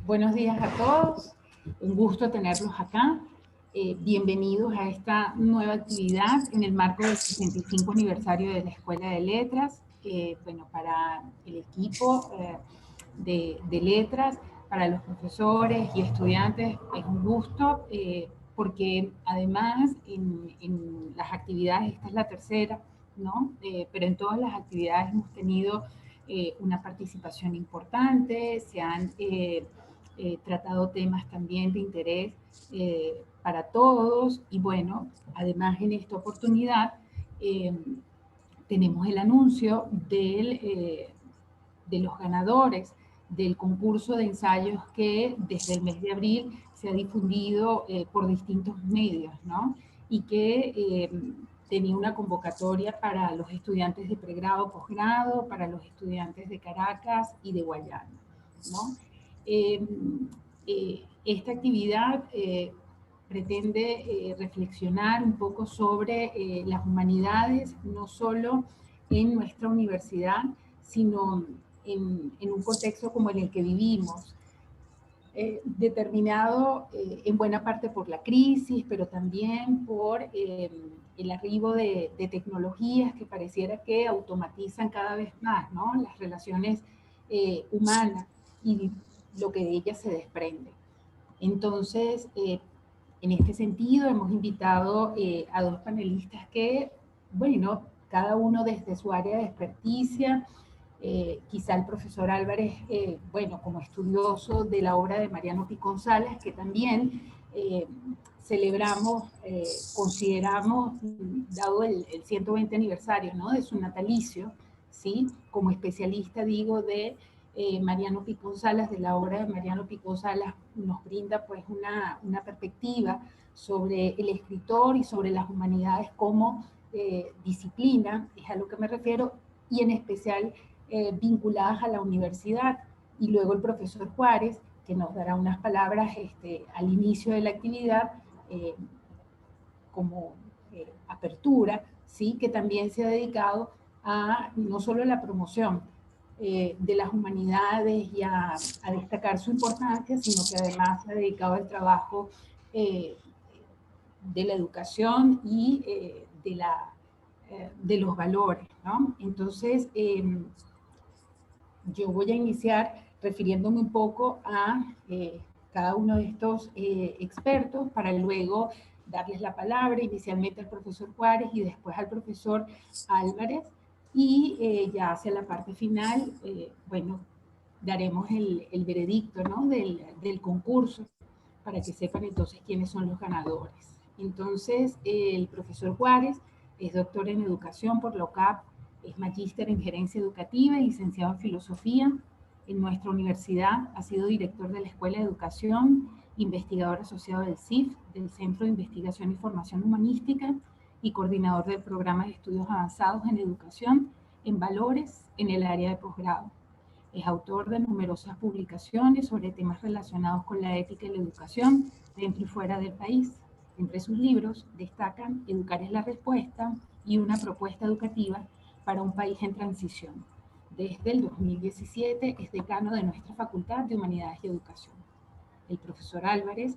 Buenos días a todos, un gusto tenerlos acá. Bienvenidos a esta nueva actividad en el marco del 65 aniversario de la Escuela de Letras. Bueno, para el equipo de Letras, para los profesores y estudiantes es un gusto porque además en las actividades, esta es la tercera, ¿no? Pero en todas las actividades hemos tenido una participación importante, se han tratado temas también de interés para todos y bueno, además en esta oportunidad tenemos el anuncio de los ganadores del concurso de ensayos que desde el mes de abril se ha difundido por distintos medios, ¿no? Y que tenía una convocatoria para los estudiantes de pregrado, posgrado, para los estudiantes de Caracas y de Guayana, ¿no? Esta actividad pretende reflexionar un poco sobre las humanidades, no solo en nuestra universidad, sino en un contexto como en el que vivimos, determinado en buena parte por la crisis, pero también por el arribo de tecnologías que pareciera que automatizan cada vez más, ¿no? Las relaciones humanas y lo que de ellas se desprende. Entonces, en este sentido, hemos invitado a dos panelistas que, bueno, cada uno desde su área de experticia, quizá el profesor Álvarez, bueno, como estudioso de la obra de Mariano Picón Salas, que también celebramos, consideramos, dado el 120 aniversario, ¿no?, de su natalicio, ¿sí?, como especialista, digo, de Mariano Picón Salas, de la obra de Mariano Picón Salas, nos brinda pues una perspectiva sobre el escritor y sobre las humanidades como disciplina, es a lo que me refiero, y en especial vinculadas a la universidad. Y luego el profesor Juárez, que nos dará unas palabras al inicio de la actividad como apertura, ¿sí?, que también se ha dedicado a no solo a la promoción de las humanidades y a destacar su importancia, sino que además se ha dedicado al trabajo de la educación y de los valores, ¿no? Entonces, yo voy a iniciar refiriéndome un poco a cada uno de estos expertos para luego darles la palabra inicialmente al profesor Juárez y después al profesor Álvarez, y ya hacia la parte final, bueno, daremos el veredicto, ¿no?, del concurso para que sepan entonces quiénes son los ganadores. Entonces, el profesor Juárez es doctor en educación por la UCAP, es magíster en gerencia educativa y licenciado en filosofía. En nuestra universidad ha sido director de la Escuela de Educación, investigador asociado del CIF, del Centro de Investigación y Formación Humanística, y coordinador del programa de estudios avanzados en educación en valores en el área de posgrado. Es autor de numerosas publicaciones sobre temas relacionados con la ética y la educación dentro y fuera del país. Entre sus libros destacan Educar es la respuesta y Una propuesta educativa para un país en transición. Desde el 2017 es decano de nuestra Facultad de Humanidades y Educación. El profesor Álvarez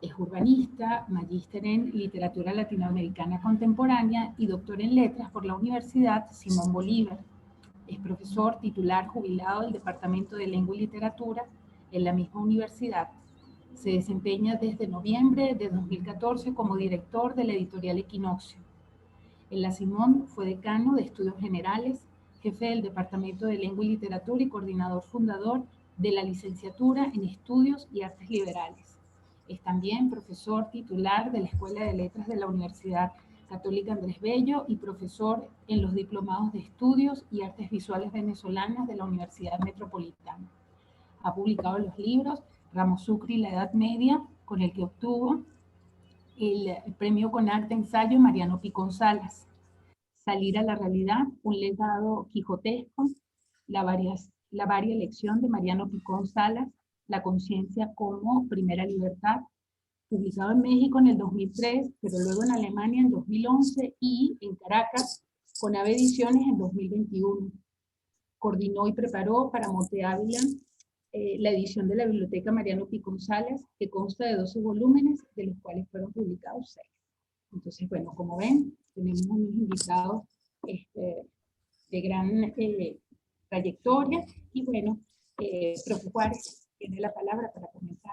es urbanista, magíster en literatura latinoamericana contemporánea y doctor en letras por la Universidad Simón Bolívar. Es profesor titular jubilado del Departamento de Lengua y Literatura en la misma universidad. Se desempeña desde noviembre de 2014 como director de la editorial Equinoccio. En la Simón fue decano de Estudios Generales, jefe del Departamento de Lengua y Literatura y coordinador fundador de la licenciatura en Estudios y Artes Liberales. Es también profesor titular de la Escuela de Letras de la Universidad Católica Andrés Bello y profesor en los diplomados de Estudios y Artes Visuales Venezolanas de la Universidad Metropolitana. Ha publicado los libros Ramo Sucre y la Edad Media, con el que obtuvo el premio CONACT de ensayo Mariano Picón Salas. Salir a la realidad, un legado quijotesco, la varia elección de Mariano Picón Salas, la conciencia como primera libertad, publicado en México en el 2003, pero luego en Alemania en 2011 y en Caracas con AVE Ediciones en 2021. Coordinó y preparó para Monte Ávila la edición de la Biblioteca Mariano Picón Salas, que consta de 12 volúmenes, de los cuales fueron publicados 6. Entonces, bueno, como ven, tenemos unos invitados de gran trayectoria. Y bueno, profe Juárez, tiene la palabra para comenzar.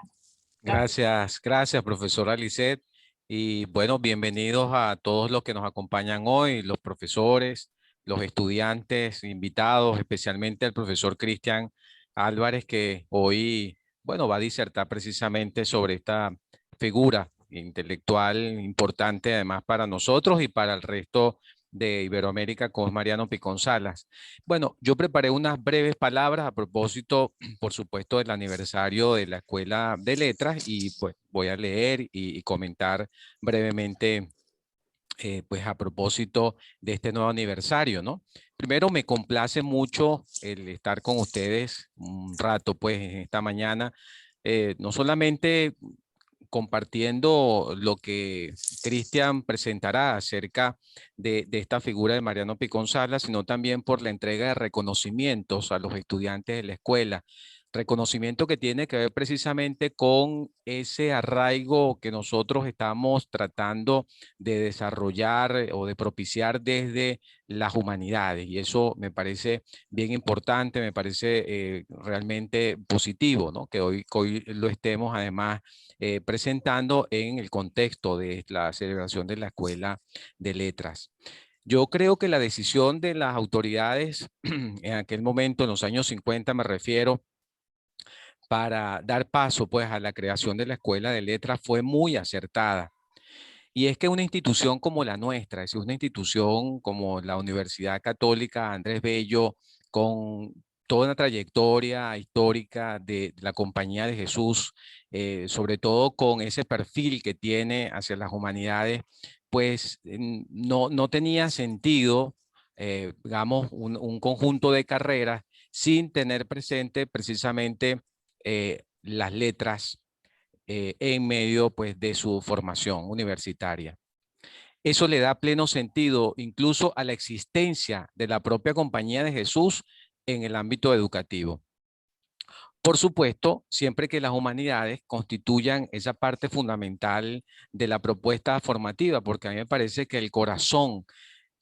Gracias, gracias, profesora Lisset. Y bueno, bienvenidos a todos los que nos acompañan hoy, los profesores, los estudiantes, invitados, especialmente al profesor Cristian Álvarez, que hoy, bueno, va a disertar precisamente sobre esta figura intelectual importante además para nosotros y para el resto de Iberoamérica, con Mariano Picón Salas. Bueno, yo preparé unas breves palabras a propósito, por supuesto, del aniversario de la Escuela de Letras, y pues voy a leer y comentar brevemente pues a propósito de este nuevo aniversario, ¿no? Primero, me complace mucho el estar con ustedes un rato pues en esta mañana, no solamente compartiendo lo que Cristian presentará acerca de esta figura de Mariano Picón Salas, sino también por la entrega de reconocimientos a los estudiantes de la escuela. Reconocimiento que tiene que ver precisamente con ese arraigo que nosotros estamos tratando de desarrollar o de propiciar desde las humanidades. Y eso me parece bien importante, me parece realmente positivo, ¿no? Que hoy lo estemos además presentando en el contexto de la celebración de la Escuela de Letras. Yo creo que la decisión de las autoridades en aquel momento, en los años 50 me refiero, para dar paso pues a la creación de la Escuela de Letras fue muy acertada. Y es que una institución como la nuestra, es decir, una institución como la Universidad Católica Andrés Bello, con toda una trayectoria histórica de la Compañía de Jesús, sobre todo con ese perfil que tiene hacia las humanidades, pues no tenía sentido, digamos, un conjunto de carreras sin tener presente precisamente las letras en medio pues, de su formación universitaria. Eso le da pleno sentido incluso a la existencia de la propia Compañía de Jesús en el ámbito educativo. Por supuesto, siempre que las humanidades constituyan esa parte fundamental de la propuesta formativa, porque a mí me parece que el corazón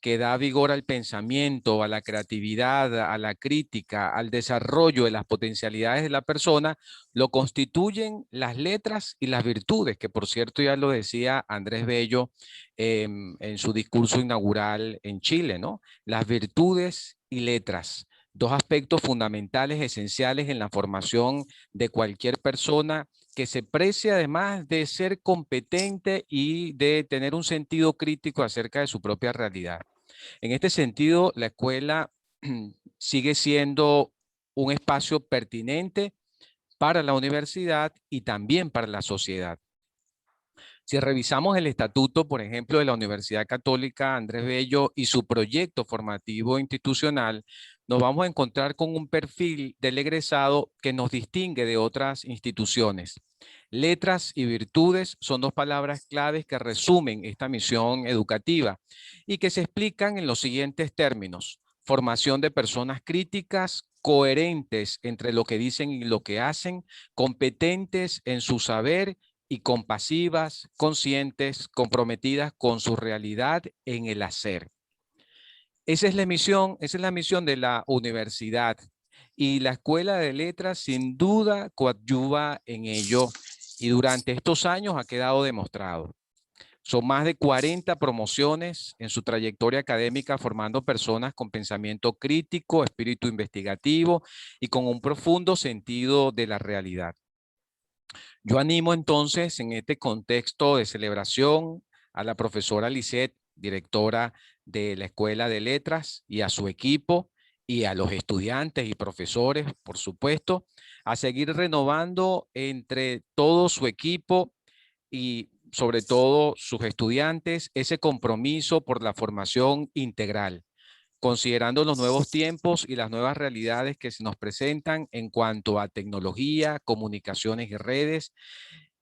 que da vigor al pensamiento, a la creatividad, a la crítica, al desarrollo de las potencialidades de la persona, lo constituyen las letras y las virtudes, que por cierto ya lo decía Andrés Bello en su discurso inaugural en Chile, ¿no? Las virtudes y letras, dos aspectos fundamentales, esenciales en la formación de cualquier persona que se precie además de ser competente y de tener un sentido crítico acerca de su propia realidad. En este sentido, la escuela sigue siendo un espacio pertinente para la universidad y también para la sociedad. Si revisamos el estatuto, por ejemplo, de la Universidad Católica Andrés Bello y su proyecto formativo institucional, nos vamos a encontrar con un perfil del egresado que nos distingue de otras instituciones. Letras y virtudes son dos palabras claves que resumen esta misión educativa y que se explican en los siguientes términos: formación de personas críticas, coherentes entre lo que dicen y lo que hacen, competentes en su saber y compasivas, conscientes, comprometidas con su realidad en el hacer. Esa es la misión de la universidad, y la Escuela de Letras sin duda coadyuva en ello, y durante estos años ha quedado demostrado. Son más de 40 promociones en su trayectoria académica, formando personas con pensamiento crítico, espíritu investigativo y con un profundo sentido de la realidad. Yo animo entonces en este contexto de celebración a la profesora Lisset, directora de la Escuela de Letras, y a su equipo y a los estudiantes y profesores, por supuesto, a seguir renovando entre todo su equipo y sobre todo sus estudiantes ese compromiso por la formación integral, considerando los nuevos tiempos y las nuevas realidades que se nos presentan en cuanto a tecnología, comunicaciones y redes,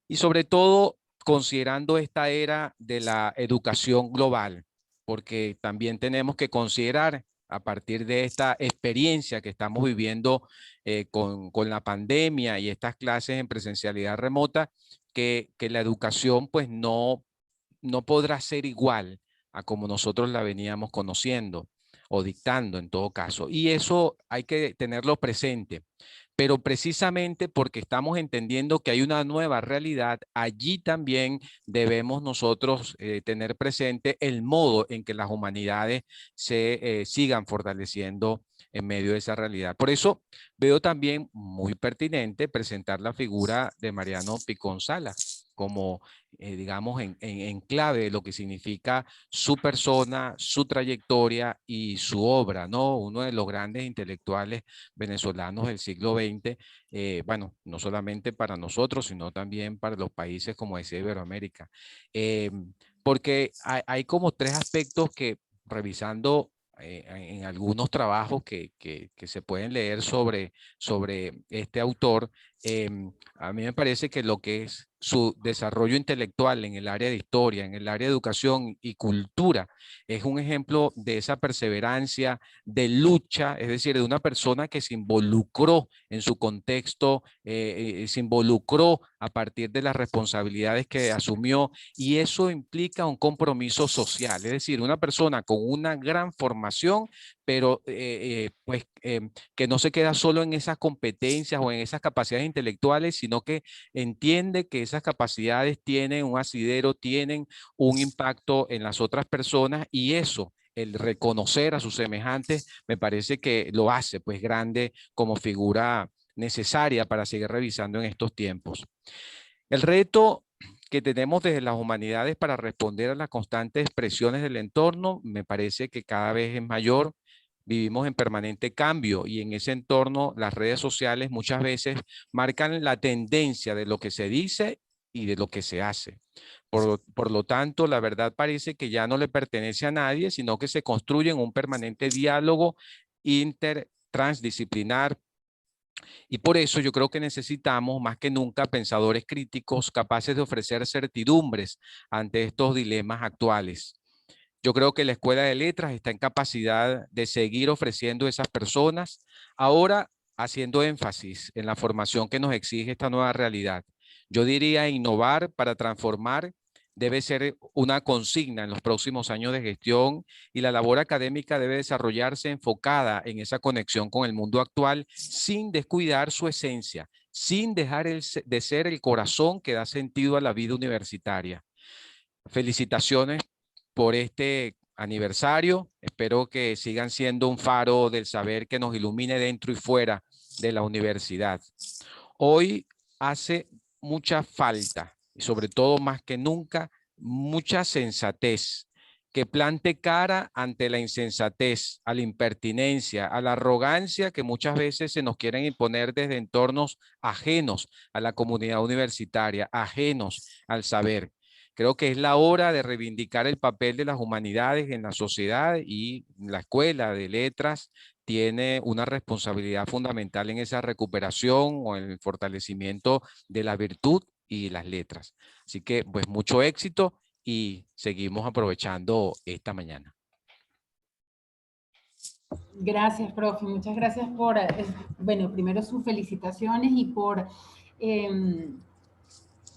y sobre todo considerando esta era de la educación global, porque también tenemos que considerar a partir de esta experiencia que estamos viviendo con la pandemia y estas clases en presencialidad remota, que la educación pues no podrá ser igual a como nosotros la veníamos conociendo o dictando en todo caso. Y eso hay que tenerlo presente. Pero precisamente porque estamos entendiendo que hay una nueva realidad, allí también debemos nosotros tener presente el modo en que las humanidades se sigan fortaleciendo en medio de esa realidad. Por eso veo también muy pertinente presentar la figura de Mariano Picón Salas como, digamos, en clave de lo que significa su persona, su trayectoria y su obra, ¿no? Uno de los grandes intelectuales venezolanos del siglo XX, bueno, no solamente para nosotros, sino también para los países, como decía, Iberoamérica. Eh, Porque hay como tres aspectos que, revisando en algunos trabajos que se pueden leer sobre este autor, a mí me parece que lo que es su desarrollo intelectual en el área de historia, en el área de educación y cultura, es un ejemplo de esa perseverancia, de lucha, es decir, de una persona que se involucró en su contexto, se involucró a partir de las responsabilidades que asumió, y eso implica un compromiso social, es decir, una persona con una gran formación, pero que no se queda solo en esas competencias o en esas capacidades intelectuales, sino que entiende que esas capacidades tienen un asidero, tienen un impacto en las otras personas, y eso, el reconocer a sus semejantes, me parece que lo hace pues grande como figura necesaria para seguir revisando en estos tiempos. El reto que tenemos desde las humanidades para responder a las constantes presiones del entorno me parece que cada vez es mayor. Vivimos en permanente cambio y en ese entorno las redes sociales muchas veces marcan la tendencia de lo que se dice y de lo que se hace. Por lo tanto, la verdad parece que ya no le pertenece a nadie, sino que se construye en un permanente diálogo transdisciplinar, y por eso yo creo que necesitamos más que nunca pensadores críticos capaces de ofrecer certidumbres ante estos dilemas actuales. Yo creo que la Escuela de Letras está en capacidad de seguir ofreciendo esas personas, ahora haciendo énfasis en la formación que nos exige esta nueva realidad. Yo diría innovar para transformar debe ser una consigna en los próximos años de gestión, y la labor académica debe desarrollarse enfocada en esa conexión con el mundo actual sin descuidar su esencia, sin dejar de ser el corazón que da sentido a la vida universitaria. Felicitaciones por este aniversario. Espero que sigan siendo un faro del saber que nos ilumine dentro y fuera de la universidad. Hoy hace mucha falta, y sobre todo más que nunca, mucha sensatez, que plante cara ante la insensatez, a la impertinencia, a la arrogancia que muchas veces se nos quieren imponer desde entornos ajenos a la comunidad universitaria, ajenos al saber. Creo que es la hora de reivindicar el papel de las humanidades en la sociedad, y la Escuela de Letras tiene una responsabilidad fundamental en esa recuperación o en el fortalecimiento de la virtud y las letras. Así que, pues, mucho éxito y seguimos aprovechando esta mañana. Gracias, profe. Muchas gracias por, bueno, primero sus felicitaciones y por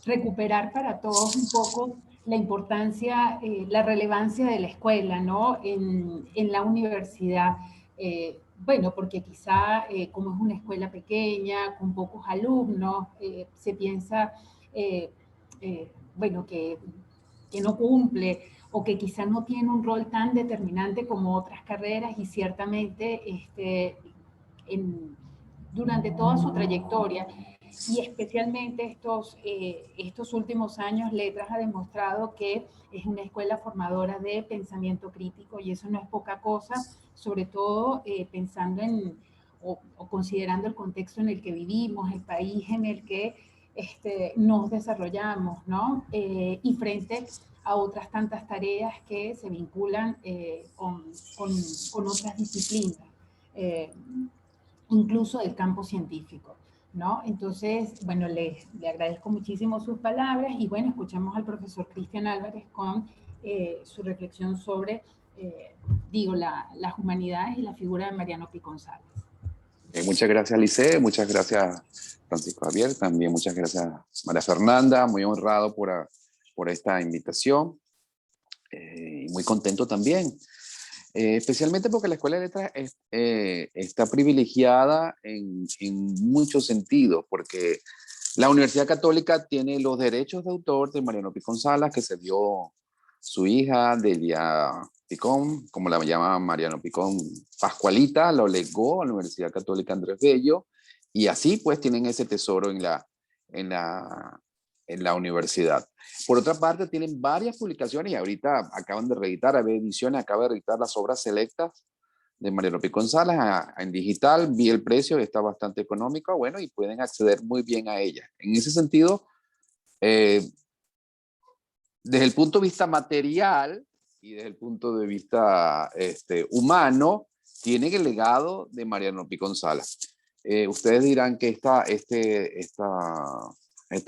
recuperar para todos un poco la importancia, la relevancia de la escuela, ¿no? En la universidad. Bueno, porque quizá como es una escuela pequeña, con pocos alumnos, se piensa, bueno, que no cumple o que quizá no tiene un rol tan determinante como otras carreras, y ciertamente durante toda su trayectoria y especialmente estos últimos años, Letras ha demostrado que es una escuela formadora de pensamiento crítico, y eso no es poca cosa, sobre todo pensando en o considerando el contexto en el que vivimos, el país en el que nos desarrollamos, ¿no? Y frente a otras tantas tareas que se vinculan con otras disciplinas, incluso del campo científico, ¿no? Entonces, bueno, le agradezco muchísimo sus palabras y bueno, escuchamos al profesor Cristian Álvarez con su reflexión sobre las humanidades y la figura de Mariano Pi González. Muchas gracias, Lice, muchas gracias, Francisco Javier, también muchas gracias, María Fernanda, muy honrado por esta invitación y muy contento también, especialmente porque la Escuela de Letras está privilegiada en muchos sentidos, porque la Universidad Católica tiene los derechos de autor de Mariano Pi González, que se dio su hija, Delia Picón, como la llama Mariano Picón, Pascualita, lo legó a la Universidad Católica Andrés Bello, y así pues tienen ese tesoro en la universidad. Por otra parte, tienen varias publicaciones y ahorita acaban de reeditar, a ver, ediciones, acaba de reeditar las obras selectas de Mariano Pi González en digital. Vi el precio, está bastante económico, bueno, y pueden acceder muy bien a ella. En ese sentido, desde el punto de vista material y desde el punto de vista humano, tienen el legado de Mariano Pi González. Ustedes dirán que esta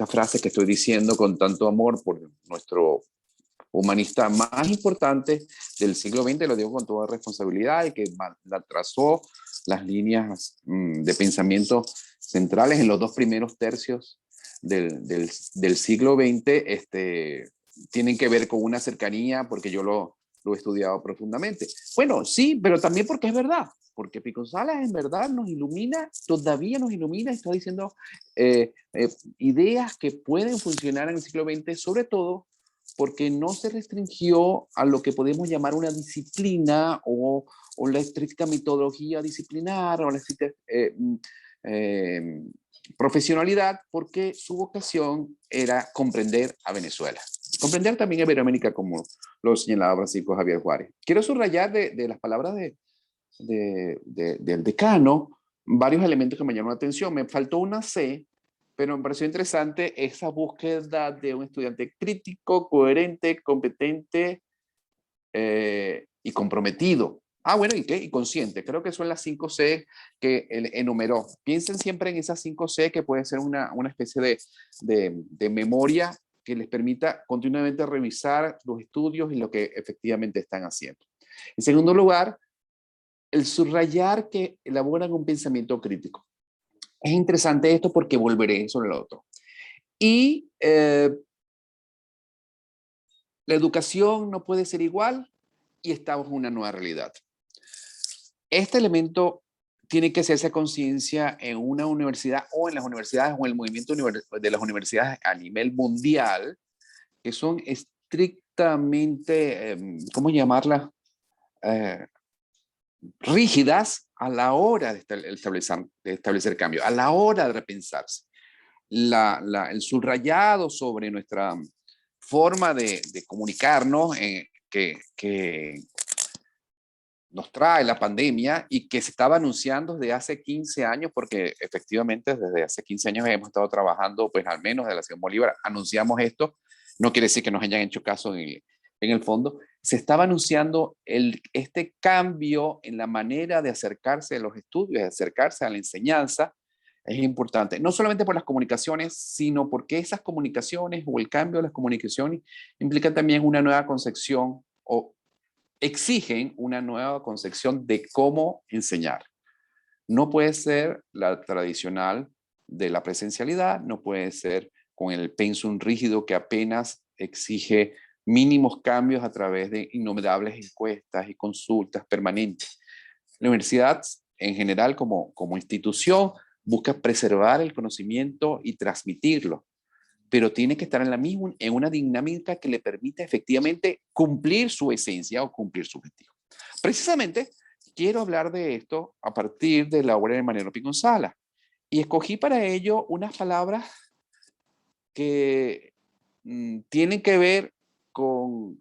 frase que estoy diciendo con tanto amor por nuestro humanista más importante del siglo XX, lo digo con toda responsabilidad, y que trazó las líneas de pensamiento centrales en los dos primeros tercios del siglo XX, tienen que ver con una cercanía, porque yo lo he estudiado profundamente. Bueno, sí, pero también porque es verdad, porque Pi González en verdad nos ilumina, todavía nos ilumina, está diciendo ideas que pueden funcionar en el siglo XX, sobre todo porque no se restringió a lo que podemos llamar una disciplina o la estricta metodología disciplinar o la estricta profesionalidad, porque su vocación era comprender a Venezuela. Comprender también a Iberoamérica, como lo señalaba Francisco Javier Juárez. Quiero subrayar de las palabras del decano varios elementos que me llamaron la atención. Me faltó una C, pero me pareció interesante esa búsqueda de un estudiante crítico, coherente, competente y comprometido. Ah, bueno, ¿y qué? Y consciente. Creo que son las 5 C que él enumeró. Piensen siempre en esas 5 C, que puede ser una especie de memoria que les permita continuamente revisar los estudios y lo que efectivamente están haciendo. En segundo lugar, el subrayar que elaboran un pensamiento crítico. Es interesante esto porque volveré sobre lo otro. Y la educación no puede ser igual y estamos en una nueva realidad. Este elemento tiene que hacerse conciencia en una universidad o en las universidades o en el movimiento de las universidades a nivel mundial, que son estrictamente, ¿cómo llamarlas? Rígidas a la hora de establecer cambio, a la hora de repensarse. El subrayado sobre nuestra forma de comunicarnos que nos trae la pandemia y que se estaba anunciando desde hace 15 años, porque efectivamente desde hace 15 años hemos estado trabajando, pues al menos de la Simón Bolívar, anunciamos esto, no quiere decir que nos hayan hecho caso en el fondo, se estaba anunciando este cambio en la manera de acercarse a los estudios, de acercarse a la enseñanza. Es importante, no solamente por las comunicaciones, sino porque esas comunicaciones o el cambio de las comunicaciones implican también una nueva concepción o exigen una nueva concepción de cómo enseñar. No puede ser la tradicional de la presencialidad, no puede ser con el pensum rígido que apenas exige mínimos cambios a través de innumerables encuestas y consultas permanentes. La universidad en general como institución busca preservar el conocimiento y transmitirlo, pero tiene que estar en una dinámica que le permita efectivamente cumplir su esencia o cumplir su objetivo. Precisamente quiero hablar de esto a partir de la obra de Mariano Pi González, y escogí para ello unas palabras que tienen que ver con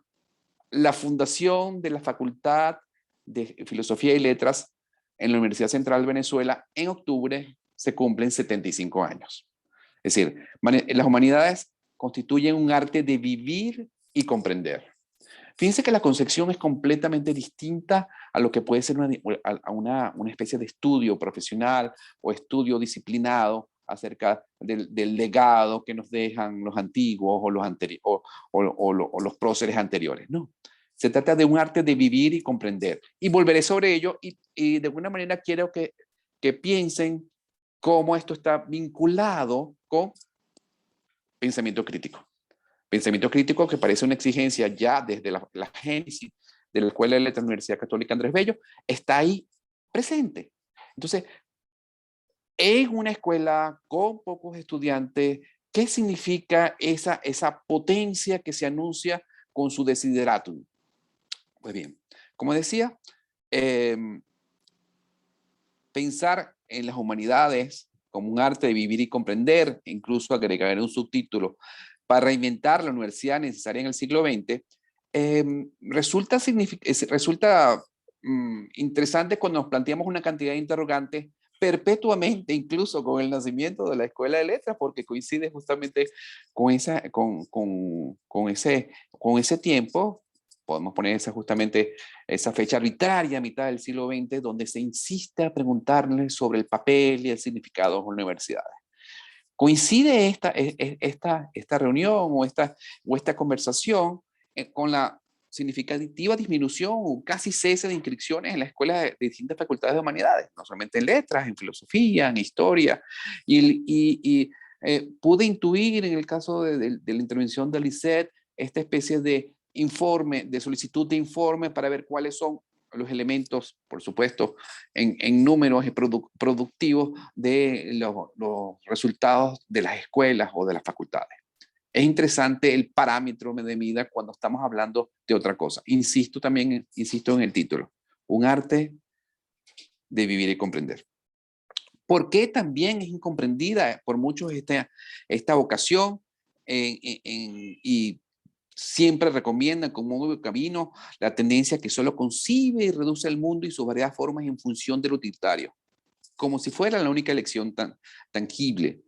la fundación de la Facultad de Filosofía y Letras en la Universidad Central de Venezuela. En octubre se cumplen 75 años. Es decir, las humanidades constituyen un arte de vivir y comprender. Fíjense que la concepción es completamente distinta a lo que puede ser una especie de estudio profesional o estudio disciplinado acerca del legado que nos dejan los antiguos o los próceres anteriores. No. Se trata de un arte de vivir y comprender. Y volveré sobre ello y de alguna manera quiero que piensen cómo esto está vinculado con pensamiento crítico. Pensamiento crítico que parece una exigencia ya desde la génesis de la Escuela de Letras de la Universidad Católica Andrés Bello, está ahí presente. Entonces, en una escuela con pocos estudiantes, ¿qué significa esa potencia que se anuncia con su desideratum? Pues bien, como decía, pensar en las humanidades como un arte de vivir y comprender, incluso agregar un subtítulo para reinventar la universidad necesaria en el siglo XX, resulta interesante cuando nos planteamos una cantidad de interrogantes perpetuamente, incluso con el nacimiento de la Escuela de Letras, porque coincide justamente con ese tiempo. Podemos poner justamente esa fecha arbitraria a mitad del siglo XX, donde se insiste a preguntarle sobre el papel y el significado de las universidades. Coincide esta reunión o esta conversación con la significativa disminución o casi cese de inscripciones en las escuelas de distintas facultades de humanidades, no solamente en letras, en filosofía, en historia, pude intuir en el caso de la intervención de Lisette esta especie de informe, de solicitud de informe para ver cuáles son los elementos, por supuesto, en números y productivos de los resultados de las escuelas o de las facultades. Es interesante el parámetro de medida cuando estamos hablando de otra cosa. Insisto en el título, un arte de vivir y comprender. ¿Por qué también es incomprendida por muchos esta vocación y siempre recomiendan como un camino la tendencia que solo concibe y reduce el mundo y sus variadas formas en función del utilitario, como si fuera la única elección tangible?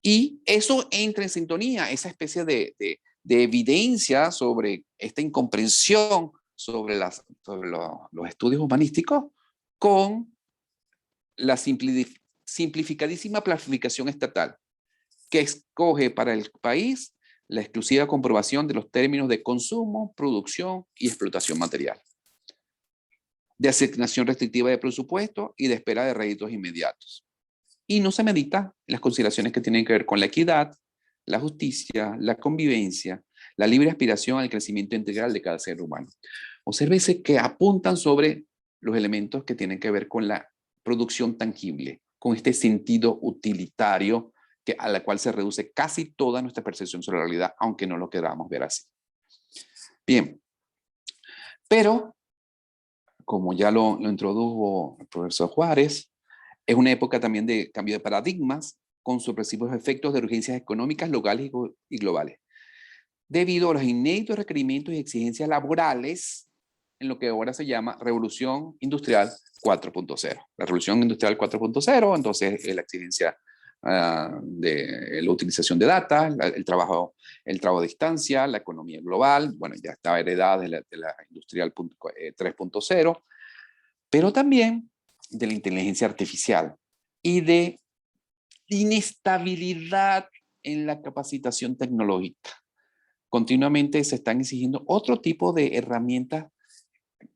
Y eso entra en sintonía, esa especie de evidencia sobre esta incomprensión sobre los estudios humanísticos con la simplificadísima planificación estatal que escoge para el país la exclusiva comprobación de los términos de consumo, producción y explotación material, de asignación restrictiva de presupuesto y de espera de réditos inmediatos. Y no se medita las consideraciones que tienen que ver con la equidad, la justicia, la convivencia, la libre aspiración al crecimiento integral de cada ser humano. Obsérvese que apuntan sobre los elementos que tienen que ver con la producción tangible, con este sentido utilitario a la cual se reduce casi toda nuestra percepción sobre la realidad, aunque no lo queramos ver así. Bien, pero como ya lo introdujo el profesor Juárez, es una época también de cambio de paradigmas con sorpresivos efectos de urgencias económicas locales y globales, debido a los inéditos requerimientos y exigencias laborales en lo que ahora se llama Revolución Industrial 4.0. La Revolución Industrial 4.0, entonces la exigencia de la utilización de data, el trabajo a distancia, la economía global, bueno, ya estaba heredada de la Industrial 3.0, pero también de la inteligencia artificial y de inestabilidad en la capacitación tecnológica. Continuamente se están exigiendo otro tipo de herramientas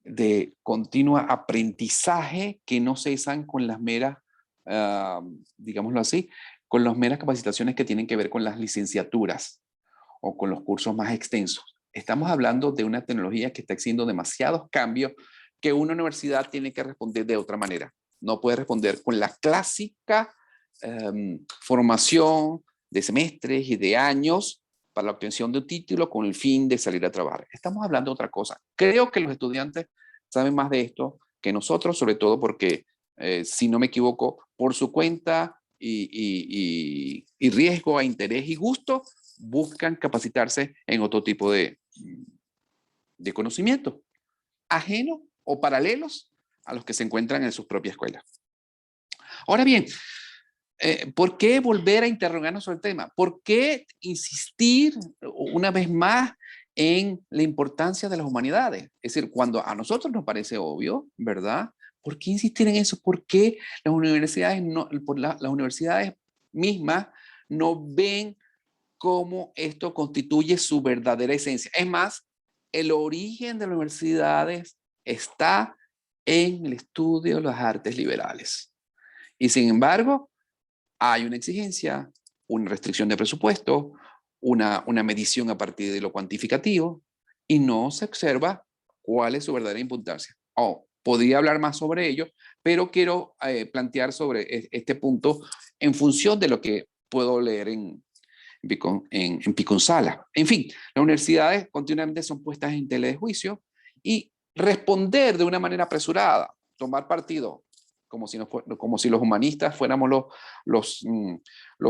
de continuo aprendizaje que no cesan con las meras, digámoslo así, con las meras capacitaciones que tienen que ver con las licenciaturas o con los cursos más extensos. Estamos hablando de una tecnología que está exigiendo demasiados cambios que una universidad tiene que responder de otra manera. No puede responder con la clásica formación de semestres y de años para la obtención de un título con el fin de salir a trabajar. Estamos hablando de otra cosa. Creo que los estudiantes saben más de esto que nosotros, sobre todo porque, si no me equivoco, por su cuenta y riesgo a interés y gusto, buscan capacitarse en otro tipo de conocimiento, ajenos o paralelos a los que se encuentran en sus propias escuelas. Ahora bien, ¿por qué volver a interrogarnos sobre el tema? ¿Por qué insistir una vez más en la importancia de las humanidades? Es decir, cuando a nosotros nos parece obvio, ¿verdad? ¿Por qué insistir en eso? ¿Por qué las universidades, las universidades mismas no ven cómo esto constituye su verdadera esencia? Es más, el origen de las universidades está en el estudio de las artes liberales. Y sin embargo, hay una exigencia, una restricción de presupuesto, una medición a partir de lo cuantificativo, y no se observa cuál es su verdadera importancia. Podría hablar más sobre ello, pero quiero plantear sobre este punto en función de lo que puedo leer en Piconzala. En fin, las universidades continuamente son puestas en tela de juicio y responder de una manera apresurada, tomar partido, como si los humanistas fuéramos los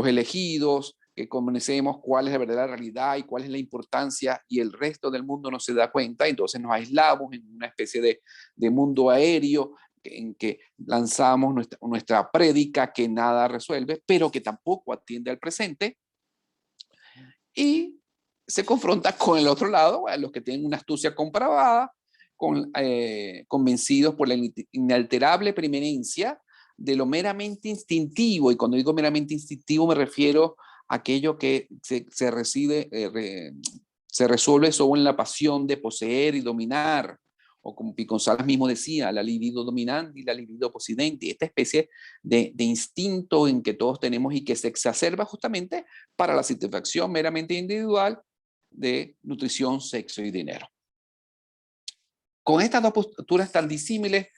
elegidos, que conocemos cuál es la verdadera realidad y cuál es la importancia, y el resto del mundo no se da cuenta. Entonces nos aislamos en una especie de mundo aéreo en que lanzamos nuestra prédica que nada resuelve, pero que tampoco atiende al presente, y se confronta con el otro lado, los que tienen una astucia comprobada, convencidos por la inalterable preeminencia de lo meramente instintivo. Y cuando digo meramente instintivo me refiero a aquello que se resuelve sobre la pasión de poseer y dominar, o como Piconzalas mismo decía, la libido dominante y la libido possidente, esta especie de instinto en que todos tenemos y que se exacerba justamente para la satisfacción meramente individual de nutrición, sexo y dinero. Con estas dos posturas tan disímiles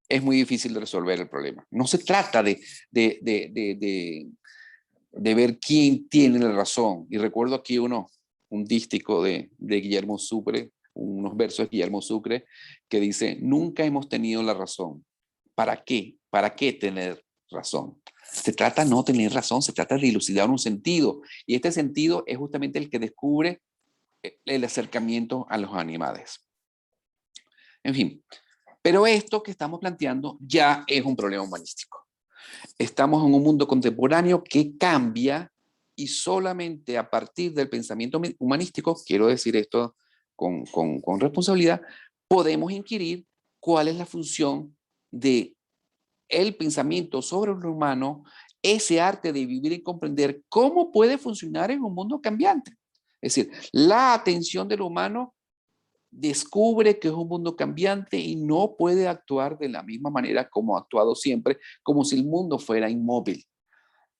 es muy difícil de resolver el problema. No se trata de ver quién tiene la razón. Y recuerdo aquí un dístico de Guillermo Sucre, unos versos de Guillermo Sucre, que dice: nunca hemos tenido la razón. ¿Para qué? ¿Para qué tener razón? Se trata de no tener razón, se trata de dilucidar un sentido. Y este sentido es justamente el que descubre el acercamiento a los animales. En fin, pero esto que estamos planteando ya es un problema humanístico. Estamos en un mundo contemporáneo que cambia, y solamente a partir del pensamiento humanístico, quiero decir esto con responsabilidad, podemos inquirir cuál es la función de el pensamiento sobre lo humano, ese arte de vivir y comprender cómo puede funcionar en un mundo cambiante. Es decir, la atención del humano descubre que es un mundo cambiante y no puede actuar de la misma manera como ha actuado siempre, como si el mundo fuera inmóvil.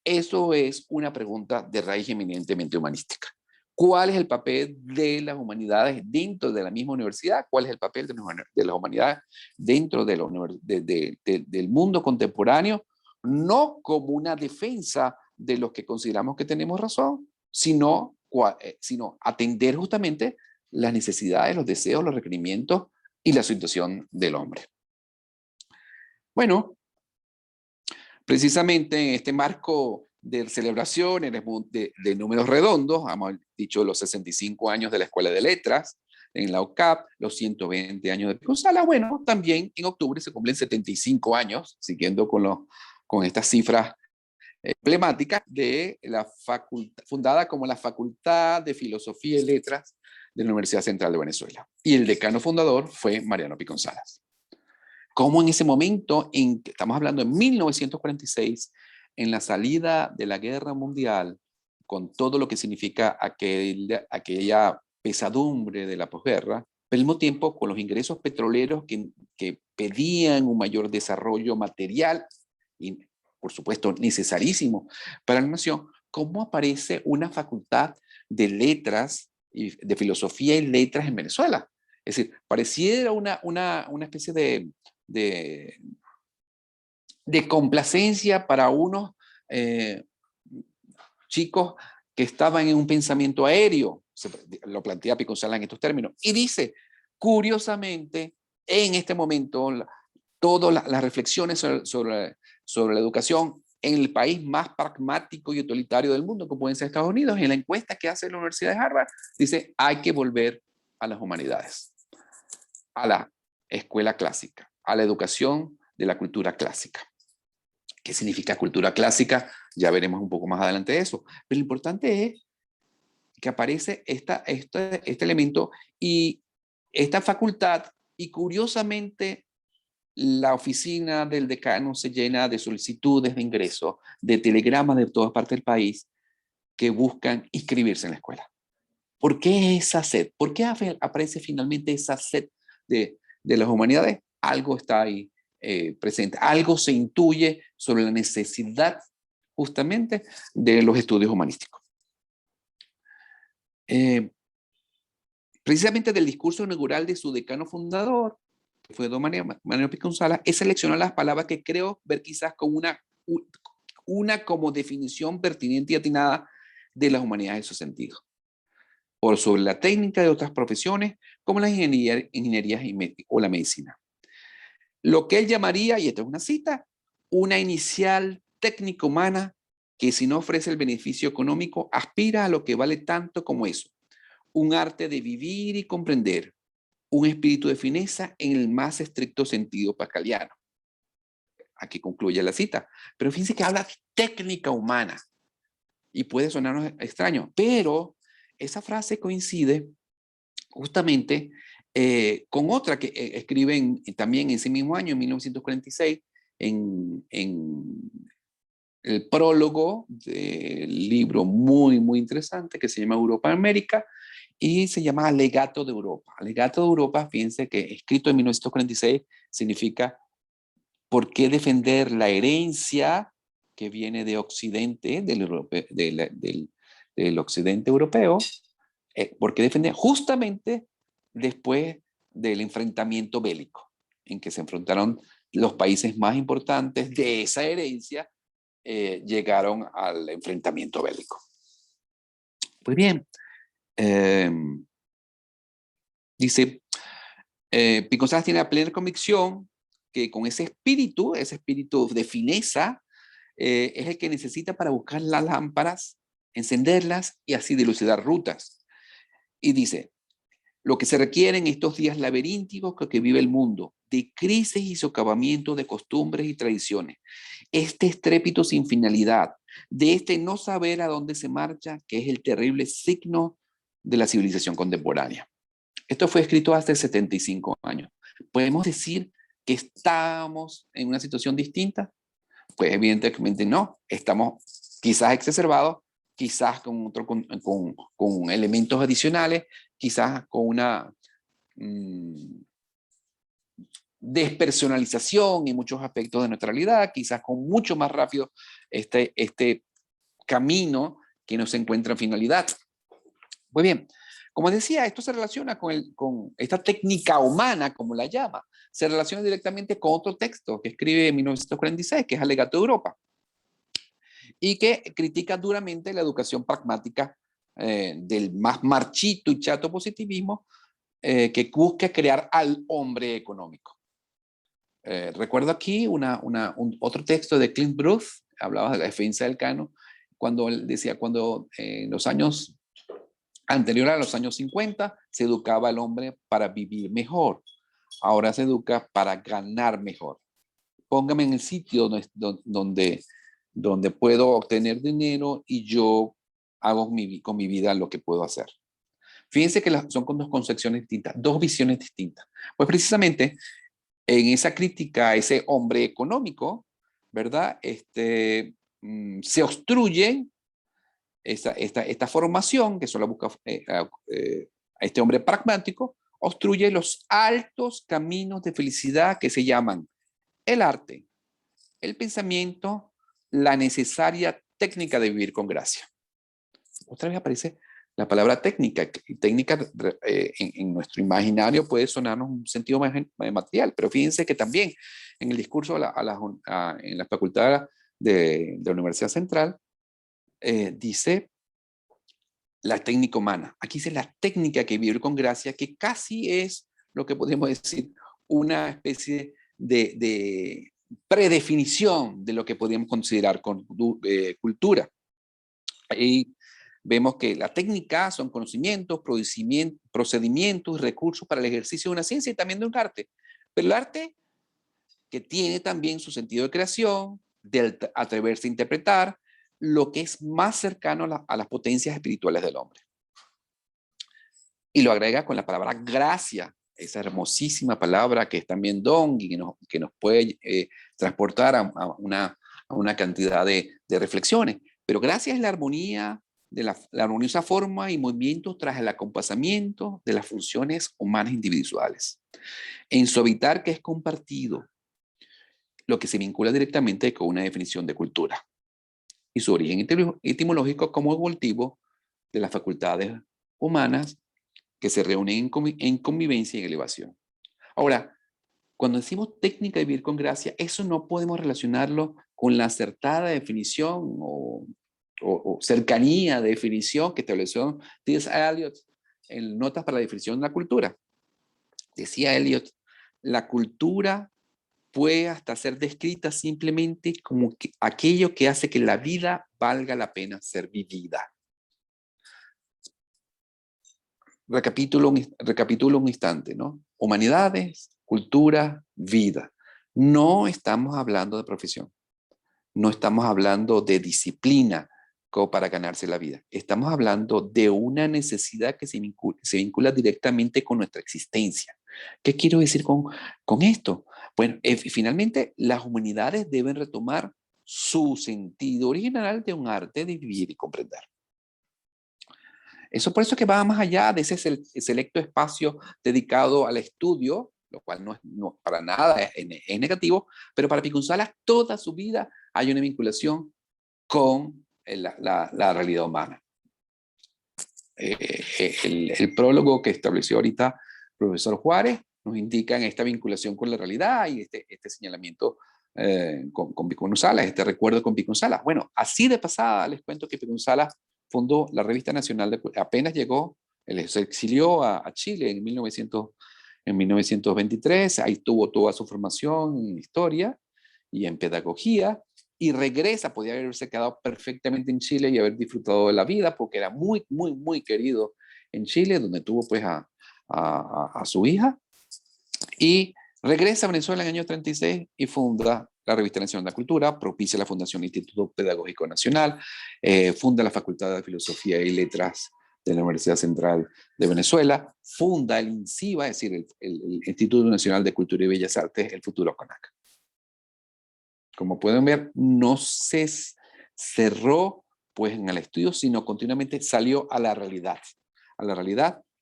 Eso es una pregunta de raíz eminentemente humanística. ¿Cuál es el papel de las humanidades dentro de la misma universidad? ¿Cuál es el papel de las humanidades dentro del mundo contemporáneo? No como una defensa de los que consideramos que tenemos razón, sino atender justamente las necesidades, los deseos, los requerimientos y la situación del hombre. Bueno, precisamente en este marco de celebraciones de números redondos, hemos dicho los 65 años de la Escuela de Letras en la UCAP, los 120 años de Piconzala. Bueno, también en octubre se cumplen 75 años, siguiendo con estas cifras emblemáticas de la facultad, fundada como la Facultad de Filosofía y Letras de la Universidad Central de Venezuela. Y el decano fundador fue Mariano Piconzalas. Como en ese momento, estamos hablando de 1946, en la salida de la Guerra Mundial, con todo lo que significa aquella pesadumbre de la posguerra, pero al mismo tiempo con los ingresos petroleros que pedían un mayor desarrollo material y, por supuesto, necesarísimo para la nación, ¿cómo aparece una facultad de letras, de filosofía y letras en Venezuela? Es decir, pareciera una especie de complacencia para unos chicos que estaban en un pensamiento aéreo. Lo plantea Piconzala en estos términos. Y dice, curiosamente, en este momento, todas las reflexiones sobre la educación en el país más pragmático y utilitario del mundo, como pueden ser Estados Unidos, en la encuesta que hace la Universidad de Harvard, dice, hay que volver a las humanidades, a la escuela clásica, a la educación de la cultura clásica. ¿Qué significa cultura clásica? Ya veremos un poco más adelante de eso. Pero lo importante es que aparece este elemento y esta facultad, y curiosamente la oficina del decano se llena de solicitudes de ingreso, de telegramas de todas partes del país que buscan inscribirse en la escuela. ¿Por qué esa sed? ¿Por qué aparece finalmente esa sed de las humanidades? Algo está ahí presente, algo se intuye sobre la necesidad justamente de los estudios humanísticos. Precisamente del discurso inaugural de su decano fundador, que fue don Manuel Piconzala, he seleccionado las palabras que creo ver quizás con una como definición pertinente y atinada de las humanidades en su sentido, por sobre la técnica de otras profesiones como la ingeniería o la medicina. Lo que él llamaría, y esta es una cita, una inicial técnica humana que si no ofrece el beneficio económico aspira a lo que vale tanto como eso, un arte de vivir y comprender, un espíritu de fineza en el más estricto sentido pascaliano. Aquí concluye la cita. Pero fíjense que habla de técnica humana y puede sonarnos extraño, pero esa frase coincide justamente con otra que escriben también en ese mismo año, en 1946, en el prólogo del libro muy, muy interesante que se llama Europa América y se llama Alegato de Europa. Alegato de Europa, fíjense que escrito en 1946 significa ¿por qué defender la herencia que viene de Occidente, del Occidente europeo? ¿Por qué defender? Justamente después del enfrentamiento bélico, en que se enfrentaron los países más importantes de esa herencia, llegaron al enfrentamiento bélico. Pues bien, dice, Piconzala tiene la plena convicción que con ese espíritu de fineza, es el que necesita para buscar las lámparas, encenderlas y así dilucidar rutas. Y dice, lo que se requiere en estos días laberínticos que vive el mundo, de crisis y socavamiento de costumbres y tradiciones, este estrépito sin finalidad, de este no saber a dónde se marcha, que es el terrible signo de la civilización contemporánea. Esto fue escrito hace 75 años. ¿Podemos decir que estamos en una situación distinta? Pues evidentemente no. Estamos quizás exacerbados, quizás con elementos adicionales, quizás con una despersonalización en muchos aspectos de nuestra realidad, quizás con mucho más rápido este camino que no se encuentra en finalidad. Muy bien, como decía, esto se relaciona con esta técnica humana, como la llama, se relaciona directamente con otro texto que escribe en 1946, que es Alegato de Europa, y que critica duramente la educación pragmática del más marchito y chato positivismo que busca crear al hombre económico. Recuerdo aquí otro texto de Clint Bruce, hablaba de la defensa del Cano, cuando él decía, cuando en los años anteriores a los años 50 se educaba al hombre para vivir mejor, ahora se educa para ganar mejor. Póngame en el sitio donde puedo obtener dinero y yo hago con mi vida lo que puedo hacer. Fíjense que son dos concepciones distintas, dos visiones distintas. Pues precisamente en esa crítica a ese hombre económico, ¿verdad? Se obstruye esta formación que solo busca a este hombre pragmático, obstruye los altos caminos de felicidad que se llaman el arte, el pensamiento, la necesaria técnica de vivir con gracia. Otra vez aparece la palabra técnica. Técnica en nuestro imaginario puede sonarnos un sentido más material, pero fíjense que también en el discurso en la facultad de la Universidad Central dice la técnica humana. Aquí dice la técnica que vivir con gracia, que casi es lo que podemos decir una especie de predefinición de lo que podríamos considerar cultura. Y vemos que la técnica son conocimientos, procedimientos, recursos para el ejercicio de una ciencia y también de un arte. Pero el arte que tiene también su sentido de creación, de atreverse a interpretar lo que es más cercano a las potencias espirituales del hombre. Y lo agrega con la palabra gracia, esa hermosísima palabra que es también don y que nos puede transportar a una cantidad de reflexiones. Pero gracia es la armonía de la armoniosa forma y movimiento tras el acompasamiento de las funciones humanas individuales. En su habitar que es compartido, lo que se vincula directamente con una definición de cultura y su origen etimológico como evolutivo de las facultades humanas que se reúnen en convivencia y en elevación. Ahora, cuando decimos técnica de vivir con gracia, eso no podemos relacionarlo con la acertada definición o cercanía de definición que estableció T.S. Eliot en Notas para la definición de la cultura. Decía Eliot, la cultura puede hasta ser descrita simplemente como aquello que hace que la vida valga la pena ser vivida. Recapitulo un instante, ¿no? Humanidades, cultura, vida. No estamos hablando de profesión. No estamos hablando de disciplina como para ganarse la vida. Estamos hablando de una necesidad que se vincula directamente con nuestra existencia. ¿Qué quiero decir con esto? Bueno, finalmente las humanidades deben retomar su sentido original de un arte de vivir y comprender. Eso por eso que va más allá de ese selecto espacio dedicado al estudio, lo cual no para nada es negativo, pero para Piconsalas toda su vida hay una vinculación con la realidad humana. El prólogo que estableció ahorita el profesor Juárez nos indica en esta vinculación con la realidad y este señalamiento con Piconsalas, este recuerdo con Piconsalas. Bueno, así de pasada les cuento que Piconsalas fundó la Revista Nacional apenas llegó, él se exilió a Chile en 1923, ahí tuvo toda su formación en historia y en pedagogía, y regresa, podía haberse quedado perfectamente en Chile y haber disfrutado de la vida, porque era muy, muy, muy querido en Chile, donde tuvo pues a su hija, y regresa a Venezuela en el año 36 y funda la Revista Nacional de la Cultura, propicia la fundación del Instituto Pedagógico Nacional, funda la Facultad de Filosofía y Letras de la Universidad Central de Venezuela, funda el INCIBA, es decir, el Instituto Nacional de Cultura y Bellas Artes, el futuro CONAC. Como pueden ver, no se cerró pues en el estudio, sino continuamente salió a la realidad,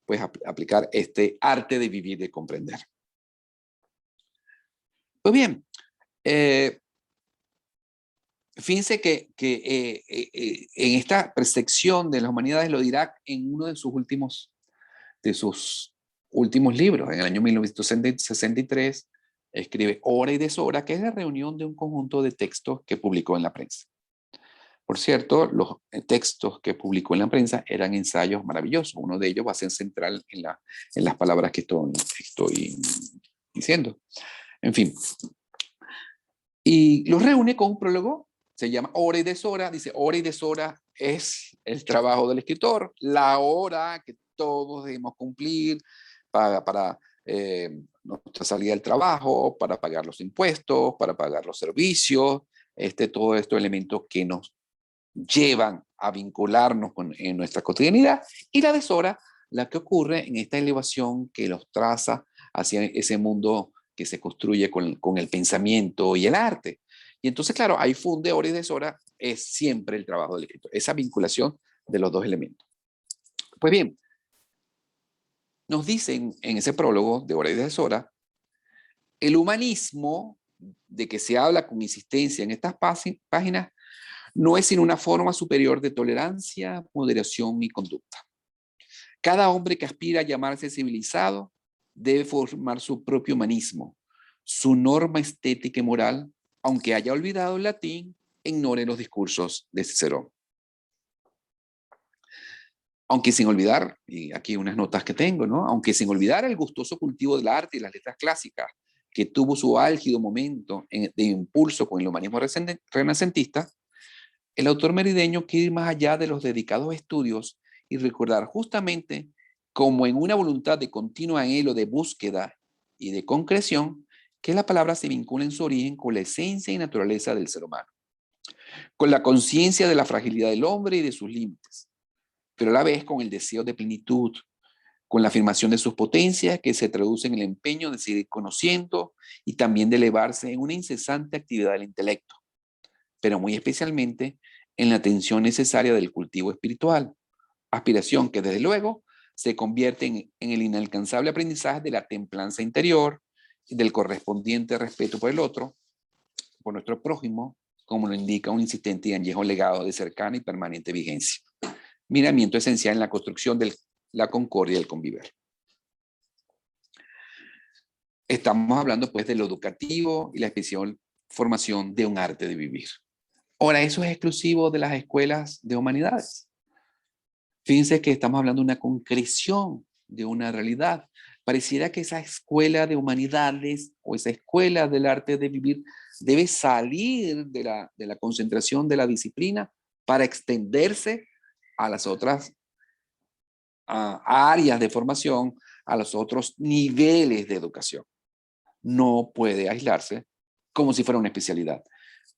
pues aplicar este arte de vivir y de comprender. Pues bien, fíjense que en esta percepción de las humanidades lo dirá en uno de sus últimos libros, en el año 1963, escribe Hora y Deshora, que es la reunión de un conjunto de textos que publicó en la prensa. Por cierto, los textos que publicó en la prensa eran ensayos maravillosos. Uno de ellos va a ser central en las palabras que estoy diciendo. En fin. Y los reúne con un prólogo, se llama Hora y Deshora. Dice, hora y deshora es el trabajo del escritor, la hora que todos debemos cumplir para nuestra salida del trabajo, para pagar los impuestos, para pagar los servicios, todos estos elementos que nos llevan a vincularnos en nuestra cotidianidad, y la deshora, la que ocurre en esta elevación que los traza hacia ese mundo que se construye con el pensamiento y el arte. Y entonces, claro, ahí funde hora y deshora, es siempre el trabajo del escritor, esa vinculación de los dos elementos. Pues bien, nos dicen en ese prólogo de hora y deshora, el humanismo de que se habla con insistencia en estas páginas no es sino una forma superior de tolerancia, moderación y conducta. Cada hombre que aspira a llamarse civilizado debe formar su propio humanismo, su norma estética y moral, aunque haya olvidado el latín, ignore los discursos de Cicerón. Aunque sin olvidar, y aquí unas notas que tengo, ¿no? Aunque sin olvidar el gustoso cultivo del arte y las letras clásicas, que tuvo su álgido momento de impulso con el humanismo renacentista, el autor merideño quiere ir más allá de los dedicados estudios y recordar justamente como en una voluntad de continuo anhelo de búsqueda y de concreción, que la palabra se vincula en su origen con la esencia y naturaleza del ser humano, con la conciencia de la fragilidad del hombre y de sus límites, pero a la vez con el deseo de plenitud, con la afirmación de sus potencias que se traduce en el empeño de seguir conociendo y también de elevarse en una incesante actividad del intelecto, pero muy especialmente en la atención necesaria del cultivo espiritual, aspiración que desde luego se convierte en el inalcanzable aprendizaje de la templanza interior y del correspondiente respeto por el otro, por nuestro prójimo, como lo indica un insistente y añejo legado de cercana y permanente vigencia. Miramiento esencial en la construcción de la concordia y el convivir. Estamos hablando pues de lo educativo y la especial formación de un arte de vivir. Ahora, eso es exclusivo de las escuelas de humanidades. Fíjense que estamos hablando de una concreción de una realidad. Pareciera que esa escuela de humanidades o esa escuela del arte de vivir debe salir de la concentración de la disciplina para extenderse a las otras áreas de formación, a los otros niveles de educación. No puede aislarse como si fuera una especialidad.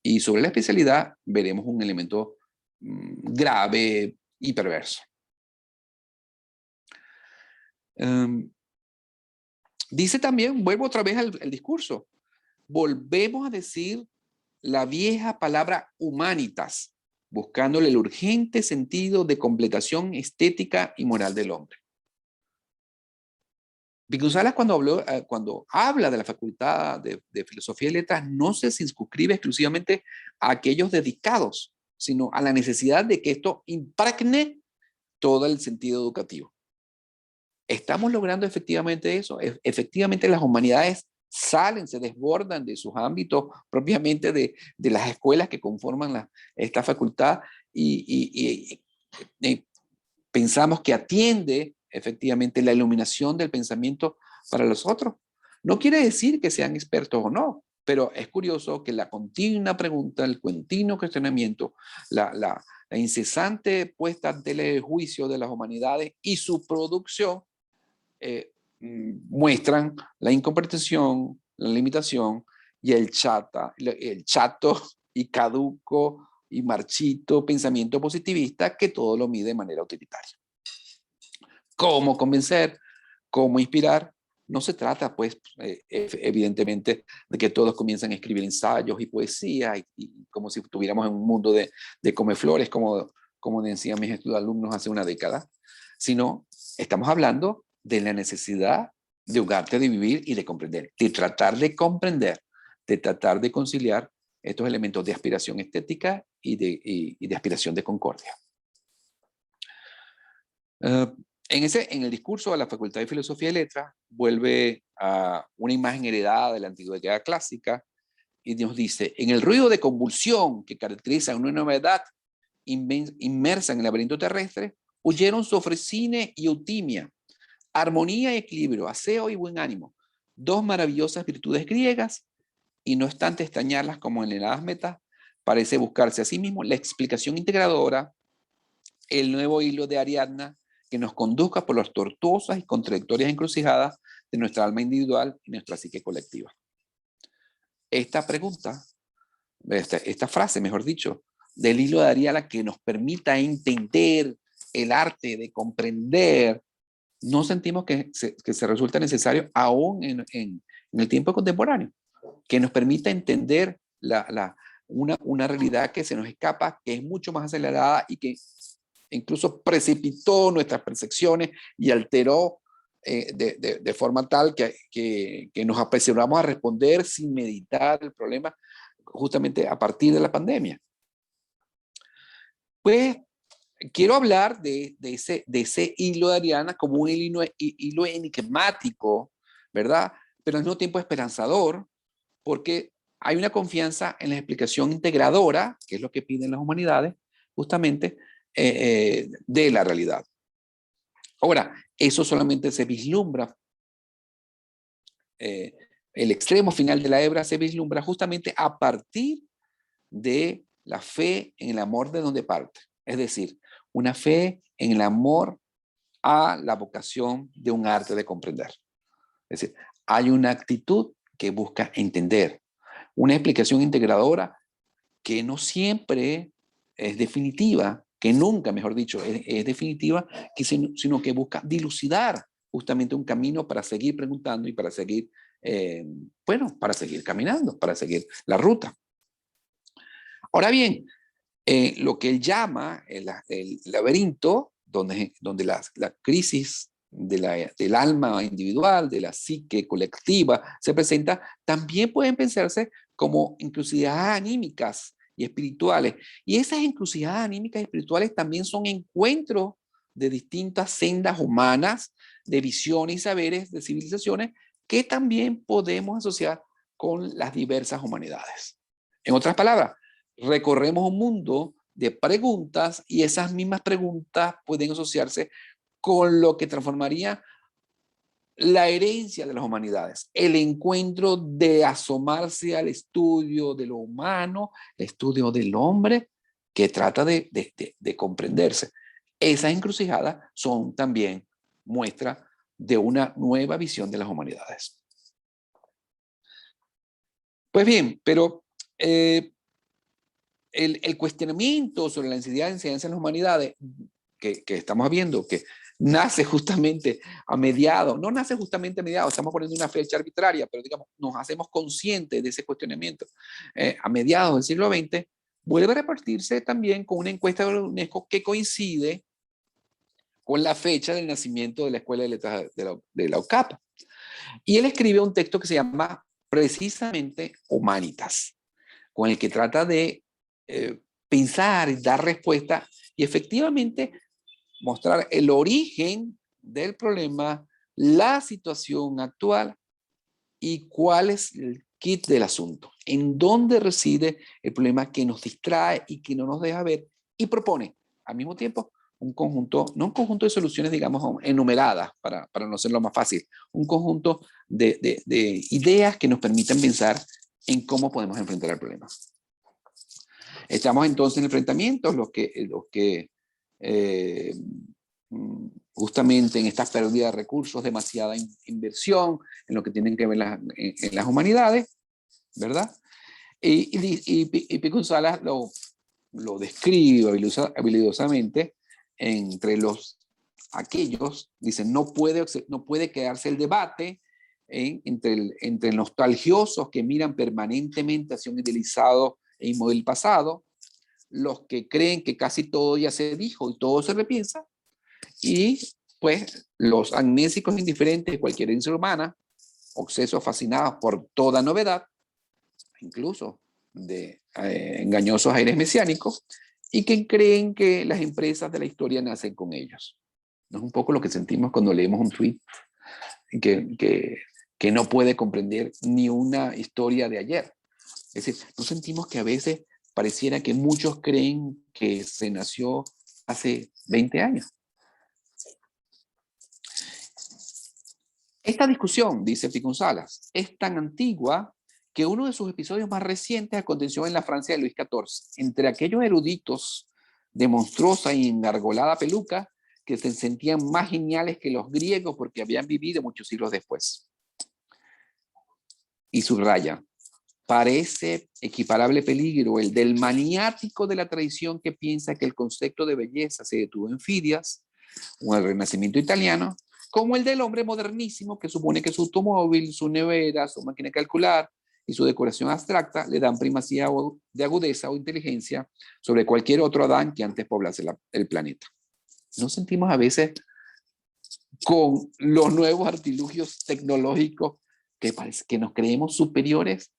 Y sobre la especialidad veremos un elemento grave y perverso. Dice también, vuelvo otra vez al discurso, volvemos a decir la vieja palabra humanitas, buscándole el urgente sentido de completación estética y moral del hombre. Vicusalas cuando habla de la Facultad de Filosofía y Letras no se circunscribe exclusivamente a aquellos dedicados, sino a la necesidad de que esto impregne todo el sentido educativo. ¿Estamos logrando efectivamente eso? Efectivamente las humanidades salen, se desbordan de sus ámbitos propiamente de las escuelas que conforman esta facultad y pensamos que atiende efectivamente la iluminación del pensamiento para los otros. No quiere decir que sean expertos o no, pero es curioso que la continua pregunta, el continuo cuestionamiento, la incesante puesta ante el juicio de las humanidades y su producción muestran la incomprensión, la limitación y el chato y caduco y marchito pensamiento positivista que todo lo mide de manera utilitaria. ¿Cómo convencer? ¿Cómo inspirar? No se trata, pues, evidentemente, de que todos comiencen a escribir ensayos y poesía y como si estuviéramos en un mundo de comeflores, como decían mis alumnos hace una década, sino estamos hablando de la necesidad de un arte de vivir y de comprender, de tratar de comprender, de tratar de conciliar estos elementos de aspiración estética y de aspiración de concordia. En el discurso de la Facultad de Filosofía y Letras vuelve a una imagen heredada de la antigüedad clásica y nos dice, en el ruido de convulsión que caracteriza a una nueva edad inmersa en el laberinto terrestre, huyeron Sofrocine y Eutimia, armonía y equilibrio, aseo y buen ánimo, dos maravillosas virtudes griegas, y no obstante extrañarlas como en las metas, parece buscarse a sí mismo la explicación integradora, el nuevo hilo de Ariadna, que nos conduzca por las tortuosas y contradictorias encrucijadas de nuestra alma individual y nuestra psique colectiva. Esta pregunta, esta frase, mejor dicho, del hilo de Ariadna que nos permita entender el arte de comprender, no sentimos que se resulta necesario aún en el tiempo contemporáneo, que nos permita entender una realidad que se nos escapa, que es mucho más acelerada y que incluso precipitó nuestras percepciones y alteró de forma tal que nos apresuramos a responder sin meditar el problema justamente a partir de la pandemia. Pues quiero hablar de ese hilo de Ariadna como un hilo enigmático, ¿verdad? Pero al mismo tiempo esperanzador, porque hay una confianza en la explicación integradora, que es lo que piden las humanidades, justamente, de la realidad. Ahora, eso solamente se vislumbra, el extremo final de la hebra se vislumbra justamente a partir de la fe en el amor de donde parte. Es decir, una fe en el amor a la vocación de un arte de comprender. Es decir, hay una actitud que busca entender, una explicación integradora que no siempre es definitiva, que nunca, mejor dicho, es definitiva, sino que busca dilucidar justamente un camino para seguir preguntando y para seguir, para seguir caminando, para seguir la ruta. Ahora bien, lo que él llama el laberinto, donde la crisis del alma individual, de la psique colectiva se presenta, también pueden pensarse como encrucijadas anímicas y espirituales. Y esas encrucijadas anímicas y espirituales también son encuentros de distintas sendas humanas, de visiones y saberes, de civilizaciones, que también podemos asociar con las diversas humanidades. En otras palabras, recorremos un mundo de preguntas y esas mismas preguntas pueden asociarse con lo que transformaría la herencia de las humanidades, el encuentro de asomarse al estudio de lo humano, el estudio del hombre, que trata de comprenderse. Esas encrucijadas son también muestra de una nueva visión de las humanidades. Pues bien, pero el cuestionamiento sobre la enseñanza en las humanidades que estamos viendo, que nace justamente a mediados, no nace justamente a mediados, estamos poniendo una fecha arbitraria, pero digamos, nos hacemos conscientes de ese cuestionamiento a mediados del siglo XX, vuelve a repartirse también con una encuesta de la UNESCO que coincide con la fecha del nacimiento de la Escuela de Letras de la UCAP. Y él escribe un texto que se llama precisamente Humanitas, con el que trata de pensar y dar respuesta y efectivamente mostrar el origen del problema, la situación actual y cuál es el kit del asunto, en dónde reside el problema que nos distrae y que no nos deja ver, y propone al mismo tiempo un conjunto, no un conjunto de soluciones, digamos, enumeradas para no hacerlo más fácil, un conjunto de ideas que nos permitan pensar en cómo podemos enfrentar el problema. Estamos entonces en enfrentamientos, los que justamente en esta pérdida de recursos, demasiada inversión en lo que tienen que ver en las humanidades, ¿verdad? Y Pico Salas lo describe habilidosamente entre aquellos, dicen, no puede quedarse el debate entre nostalgiosos que miran permanentemente hacia un idealizado e inmóvil pasado, los que creen que casi todo ya se dijo y todo se repiensa, y pues los amnésicos indiferentes de cualquier ser humana, obsesos fascinados por toda novedad, incluso de engañosos aires mesiánicos, y que creen que las empresas de la historia nacen con ellos. ¿No es un poco lo que sentimos cuando leemos un tweet que no puede comprender ni una historia de ayer? Es decir, ¿no sentimos que a veces pareciera que muchos creen que se nació hace 20 años? Esta discusión, dice Pico Salas, es tan antigua que uno de sus episodios más recientes aconteció en la Francia de Luis XIV, entre aquellos eruditos de monstruosa y engargolada peluca que se sentían más geniales que los griegos porque habían vivido muchos siglos después. Y subraya, parece equiparable peligro el del maniático de la tradición que piensa que el concepto de belleza se detuvo en Fidias o en el Renacimiento italiano, como el del hombre modernísimo que supone que su automóvil, su nevera, su máquina de calcular y su decoración abstracta le dan primacía de agudeza o inteligencia sobre cualquier otro Adán que antes poblase el planeta. ¿No sentimos a veces con los nuevos artilugios tecnológicos que nos creemos superiores?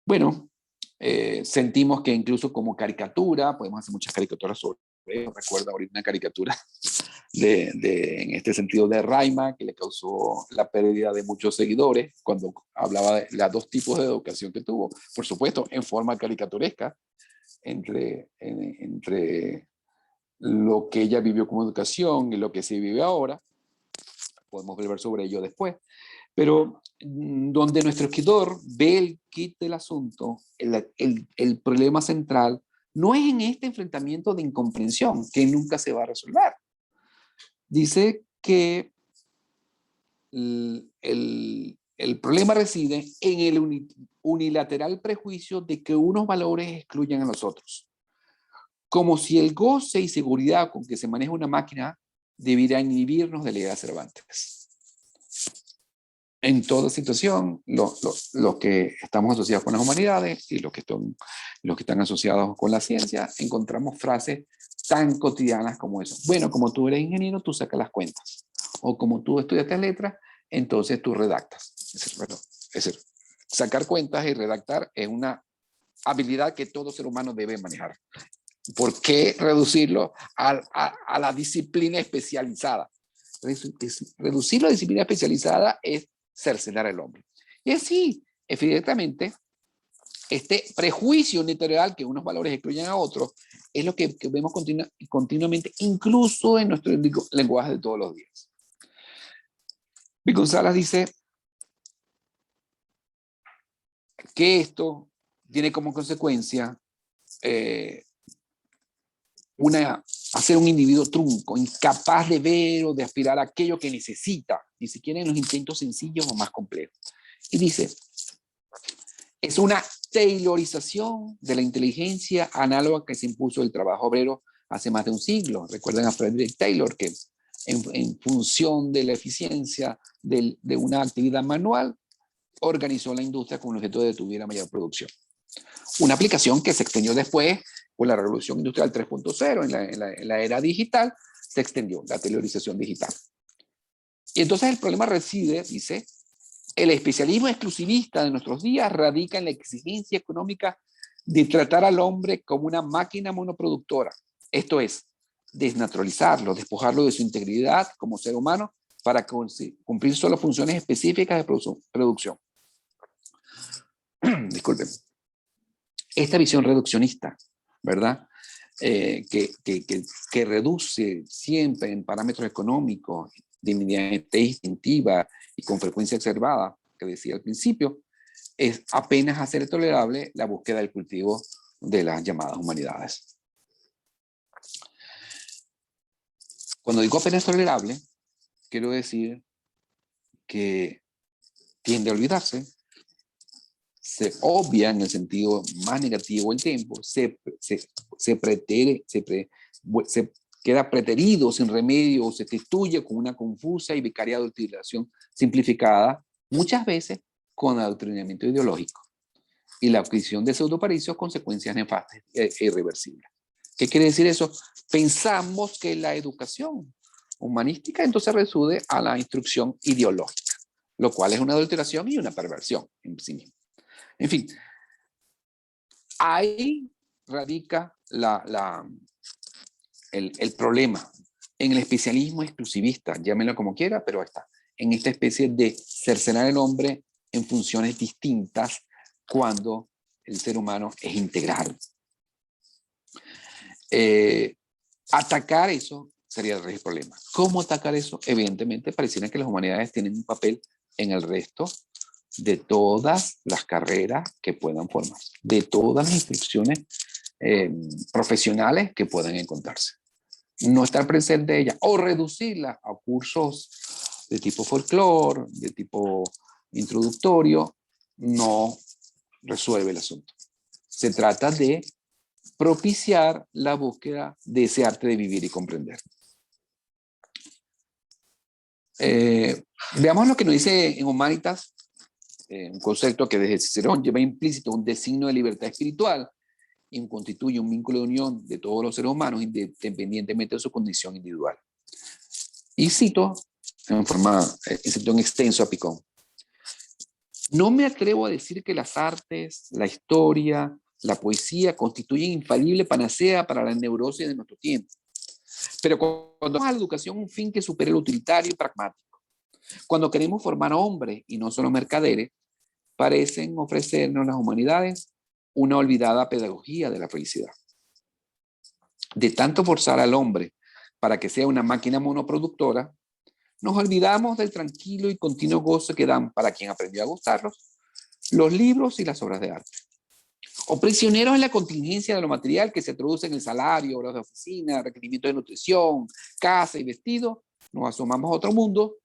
Bueno, sentimos que incluso como caricatura, podemos hacer muchas caricaturas sobre eso. Recuerdo ahorita una caricatura en este sentido de Raima, que le causó la pérdida de muchos seguidores cuando hablaba de los dos tipos de educación que tuvo. Por supuesto, en forma caricaturesca, entre lo que ella vivió como educación y lo que se vive ahora. Podemos volver sobre ello después. Pero donde nuestro escritor ve el kit del asunto, el problema central no es en este enfrentamiento de incomprensión que nunca se va a resolver. Dice que el problema reside en el unilateral prejuicio de que unos valores excluyen a los otros. Como si el goce y seguridad con que se maneja una máquina debiera inhibirnos de leer a Cervantes. en toda situación, los que estamos asociados con las humanidades y los que están asociados con la ciencia, encontramos frases tan cotidianas como eso. Bueno, como tú eres ingeniero, tú sacas las cuentas. O como tú estudiaste letras, entonces tú redactas. Es decir, sacar cuentas y redactar es una habilidad que todo ser humano debe manejar. ¿Por qué reducirlo a la disciplina especializada? Reducir la disciplina especializada es cercenar al hombre. Y así, evidentemente, este prejuicio literal que unos valores excluyen a otros es lo que vemos continuamente, incluso en nuestro lenguaje de todos los días. Vic González dice que esto tiene como consecuencia hacer un individuo trunco, incapaz de ver o de aspirar a aquello que necesita, ni siquiera en los intentos sencillos o más complejos. Y dice, es una taylorización de la inteligencia análoga que se impuso el trabajo obrero hace más de un siglo. Recuerden a Frederick Taylor, que en función de la eficiencia de una actividad manual, organizó la industria con el objeto de que tuviera mayor producción. Una aplicación que se extendió después con la revolución industrial 3.0 en la era digital, se extendió la taylorización digital. Y entonces el problema reside, dice, el especialismo exclusivista de nuestros días radica en la exigencia económica de tratar al hombre como una máquina monoproductora. Esto es, desnaturalizarlo, despojarlo de su integridad como ser humano para cumplir solo funciones específicas de producción. Disculpen. Esta visión reduccionista, ¿verdad? Que reduce siempre en parámetros económicos, de inmediatez instintiva y con frecuencia observada, que decía al principio, es apenas hacer tolerable la búsqueda del cultivo de las llamadas humanidades. Cuando digo apenas tolerable, quiero decir que tiende a olvidarse, se obvia en el sentido más negativo el tiempo, se queda preterido sin remedio o se sustituye con una confusa y vicaria adulteración simplificada, muchas veces con adoctrinamiento ideológico y la adquisición de pseudoparicios, consecuencias nefastas e irreversibles. ¿Qué quiere decir eso? Pensamos que la educación humanística entonces resude a la instrucción ideológica, lo cual es una adulteración y una perversión en sí misma. En fin, ahí radica el problema en el especialismo exclusivista, llámenlo como quiera, pero está, en esta especie de cercenar el hombre en funciones distintas cuando el ser humano es integral. Atacar eso sería el problema. ¿Cómo atacar eso? Evidentemente, pareciera que las humanidades tienen un papel en el resto de todas las carreras que puedan formar, de todas las instrucciones profesionales que puedan encontrarse. No estar presente de ella o reducirla a cursos de tipo folclore, de tipo introductorio, no resuelve el asunto. Se trata de propiciar la búsqueda de ese arte de vivir y comprender. Veamos lo que nos dice en Humanitas, un concepto que desde Cicerón lleva implícito un designio de libertad espiritual y constituye un vínculo de unión de todos los seres humanos independientemente de su condición individual. Y cito en extenso a Picón. No me atrevo a decir que las artes, la historia, la poesía constituyen infalible panacea para la neurosis de nuestro tiempo. Pero cuando damos a la educación un fin que supere lo utilitario y pragmático, cuando queremos formar hombres y no solo mercaderes, parecen ofrecernos las humanidades una olvidada pedagogía de la felicidad. De tanto forzar al hombre para que sea una máquina monoproductora, nos olvidamos del tranquilo y continuo gozo que dan, para quien aprendió a gustarlos, los libros y las obras de arte. O prisioneros en la contingencia de lo material que se traduce en el salario, horas de oficina, requerimientos de nutrición, casa y vestido, nos asomamos a otro mundo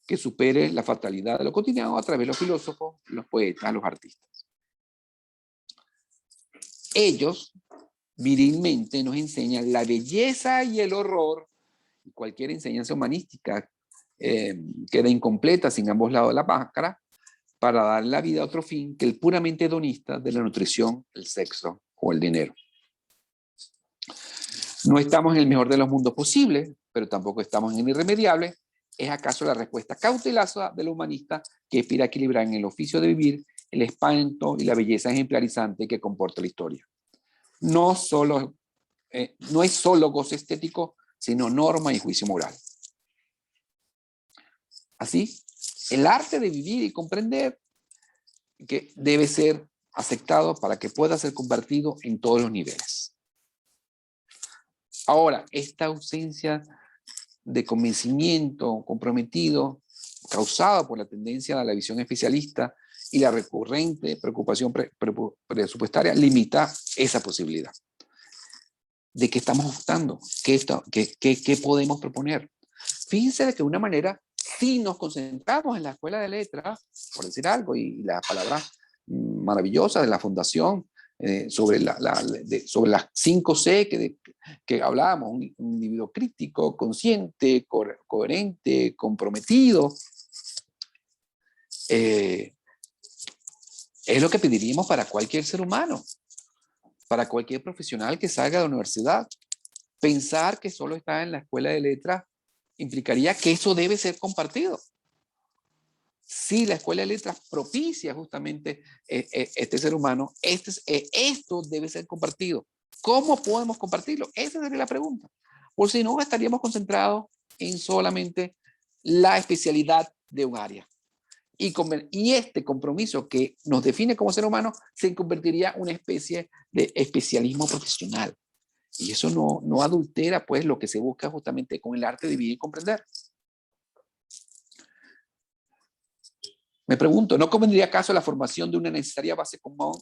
que supere la fatalidad de lo cotidiano a través de los filósofos, los poetas, los artistas. Ellos virilmente nos enseñan la belleza y el horror, y cualquier enseñanza humanística queda incompleta sin ambos lados de la máscara, para darle la vida a otro fin que el puramente hedonista de la nutrición, el sexo o el dinero. No estamos en el mejor de los mundos posibles, pero tampoco estamos en el irremediable. ¿Es acaso la respuesta cautelosa del humanista que aspira a equilibrar en el oficio de vivir el espanto y la belleza ejemplarizante que comporta la historia? No es solo goce estético, sino norma y juicio moral. Así, el arte de vivir y comprender que debe ser aceptado para que pueda ser compartido en todos los niveles. Ahora, esta ausencia de convencimiento comprometido, causada por la tendencia a la visión especialista y la recurrente preocupación presupuestaria, limita esa posibilidad. ¿De qué estamos optando? ¿Qué podemos proponer? Fíjense de que de una manera, si nos concentramos en la escuela de letras, por decir algo, y la palabra maravillosa de la fundación, sobre las 5C que hablábamos, un individuo crítico, consciente, coherente, comprometido, es lo que pediríamos para cualquier ser humano, para cualquier profesional que salga de la universidad. Pensar que solo está en la escuela de letras implicaría que eso debe ser compartido. Si la escuela de letras propicia justamente este ser humano, esto debe ser compartido. ¿Cómo podemos compartirlo? Esa sería la pregunta. Por si no, estaríamos concentrados en solamente la especialidad de un área. Y este compromiso que nos define como ser humano se convertiría en una especie de especialismo profesional. Y eso no adultera pues lo que se busca justamente con el arte de vivir y comprender. Me pregunto, ¿no convendría acaso la formación de una necesaria base común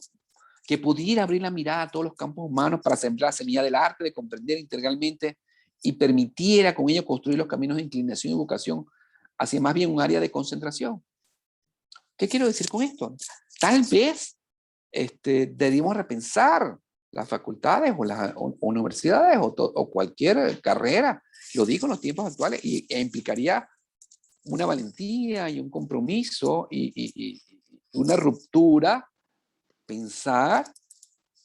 que pudiera abrir la mirada a todos los campos humanos para sembrar la semilla del arte de comprender integralmente y permitiera con ello construir los caminos de inclinación y vocación hacia más bien un área de concentración? ¿Qué quiero decir con esto? Tal vez debemos repensar las facultades o las universidades o cualquier carrera, lo digo en los tiempos actuales, e implicaría una valentía y un compromiso y una ruptura, pensar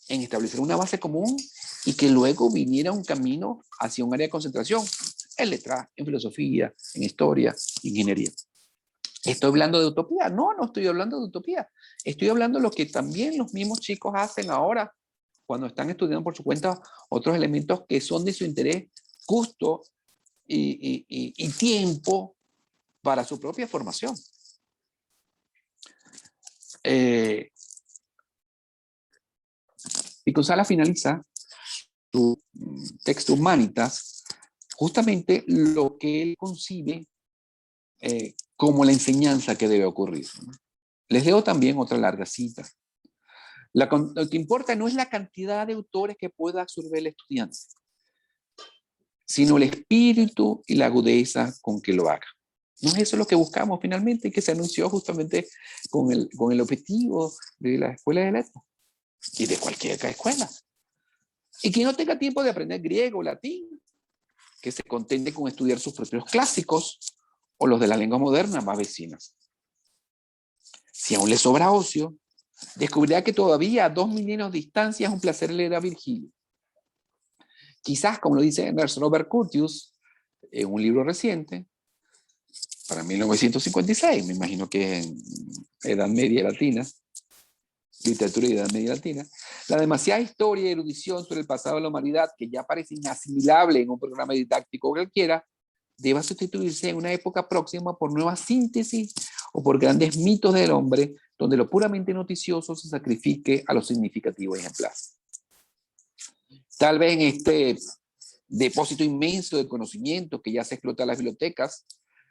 en establecer una base común y que luego viniera un camino hacia un área de concentración, en letras, en filosofía, en historia, en ingeniería. ¿Estoy hablando de utopía? No estoy hablando de utopía. Estoy hablando de lo que también los mismos chicos hacen ahora cuando están estudiando por su cuenta otros elementos que son de su interés, gusto y tiempo para su propia formación. Pico Sala finaliza su texto Humanitas justamente lo que él concibe como la enseñanza que debe ocurrir. Les leo también otra larga cita. Lo que importa no es la cantidad de autores que pueda absorber el estudiante, sino el espíritu y la agudeza con que lo haga. ¿No es eso lo que buscamos finalmente y que se anunció justamente con el objetivo de la escuela de letras y de cualquier escuela? Y que no tenga tiempo de aprender griego o latín, que se contente con estudiar sus propios clásicos o los de la lengua moderna más vecinas. Si aún le sobra ocio, descubrirá que todavía a 2 milenios de distancia es un placer leer a Virgilio. Quizás, como lo dice Ernest Robert Curtius en un libro reciente, para 1956, me imagino que en Edad Media Latina, literatura y Edad Media Latina, la demasiada historia y erudición sobre el pasado de la humanidad, que ya parece inasimilable en un programa didáctico cualquiera, deba sustituirse en una época próxima por nuevas síntesis o por grandes mitos del hombre, donde lo puramente noticioso se sacrifique a lo significativo y ejemplar. Tal vez en este depósito inmenso de conocimiento que ya se explota en las bibliotecas,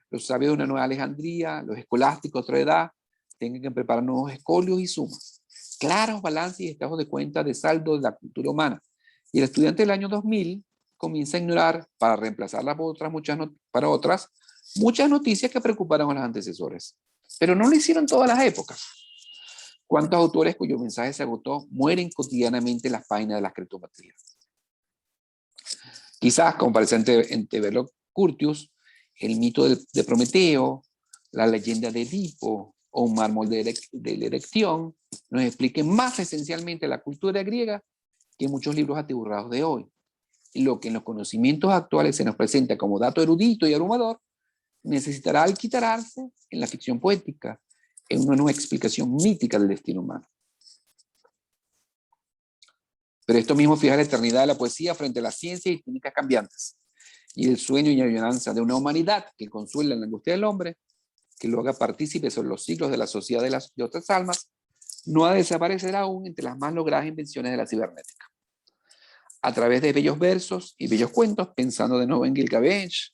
los sabios de una nueva Alejandría, los escolásticos de otra edad, tengan que preparar nuevos escolios y sumas, claros balances y estados de cuenta de saldo de la cultura humana. Y el estudiante del año 2000 comienza a ignorar, para reemplazarlas por otras, muchas noticias que preocuparon a los antecesores. Pero no lo hicieron todas las épocas. ¿Cuántos autores cuyo mensaje se agotó mueren cotidianamente en las páginas de las criptometrías? Quizás, como parece en Tevelo Curtius, el mito de Prometeo, la leyenda de Edipo o un mármol de la erección nos expliquen más esencialmente la cultura griega que muchos libros atiborrados de hoy. Lo que en los conocimientos actuales se nos presenta como dato erudito y abrumador, necesitará alquitrarse en la ficción poética, en una nueva explicación mítica del destino humano. Pero esto mismo fija la eternidad de la poesía frente a la ciencia y técnicas cambiantes, y el sueño y añoranza de una humanidad que consuela en la angustia del hombre, que lo haga partícipe sobre los siglos de la sociedad de otras almas, no ha de desaparecer aún entre las más logradas invenciones de la cibernética. A través de bellos versos y bellos cuentos, pensando de nuevo en Gilgamesh,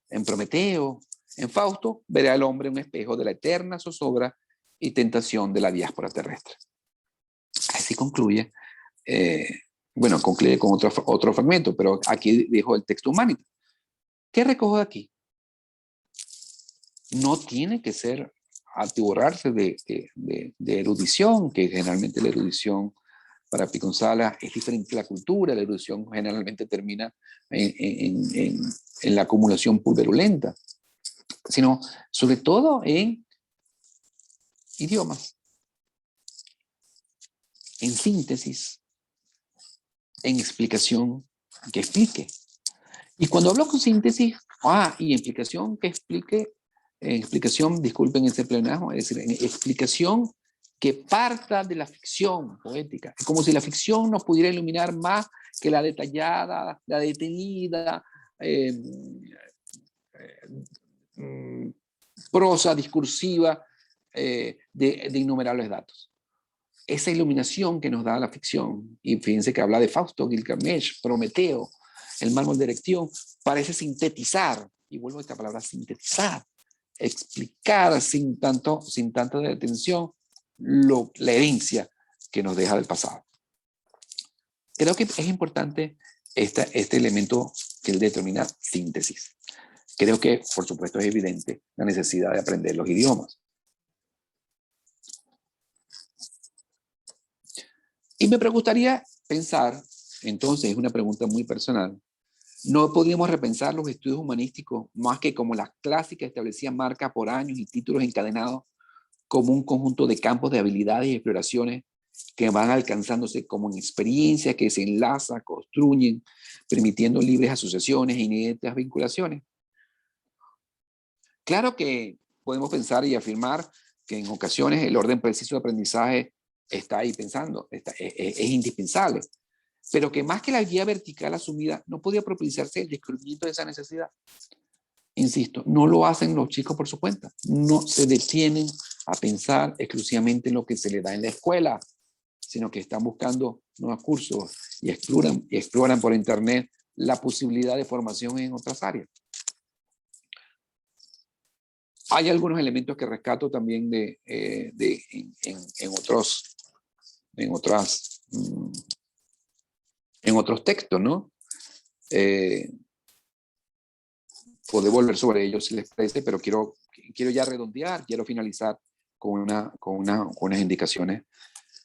en Prometeo, en Fausto, verá al hombre un espejo de la eterna zozobra y tentación de la diáspora terrestre. Así concluye, bueno, concluye con otro fragmento, pero aquí dejo el texto Humanitas. ¿Qué recojo de aquí? No tiene que ser atiborrarse de erudición, que generalmente la erudición para Piconzala es diferente a la cultura. La erudición generalmente termina en la acumulación pulverulenta, sino sobre todo en idiomas, en síntesis, en explicación que explique. Y cuando hablo con síntesis, y explicación que explique, disculpen ese pleonasmo, es decir, en explicación que parta de la ficción poética. Es como si la ficción nos pudiera iluminar más que la detallada, la detenida, prosa discursiva de innumerables datos. Esa iluminación que nos da la ficción, y fíjense que habla de Fausto, Gilgamesh, Prometeo, el mármol de erección, parece sintetizar, y vuelvo a esta palabra, sintetizar, explicar sin tanta detención la herencia que nos deja del pasado. Creo que es importante este elemento que él determina síntesis. Creo que, por supuesto, es evidente la necesidad de aprender los idiomas. Y me gustaría pensar, entonces, es una pregunta muy personal, ¿no podríamos repensar los estudios humanísticos más que como las clásicas establecían marcas por años y títulos encadenados como un conjunto de campos de habilidades y exploraciones que van alcanzándose como en experiencias que se enlazan, construyen, permitiendo libres asociaciones e inéditas vinculaciones? Claro que podemos pensar y afirmar que en ocasiones el orden preciso de aprendizaje está ahí pensando, es indispensable, pero que más que la guía vertical asumida, no podía propiciarse el descubrimiento de esa necesidad. Insisto, no lo hacen los chicos por su cuenta, no se detienen a pensar exclusivamente en lo que se les da en la escuela, sino que están buscando nuevos cursos y exploran por internet la posibilidad de formación en otras áreas. Hay algunos elementos que rescato también en otros textos, ¿no? Puedo volver sobre ellos si les parece, pero quiero ya redondear, quiero finalizar con unas indicaciones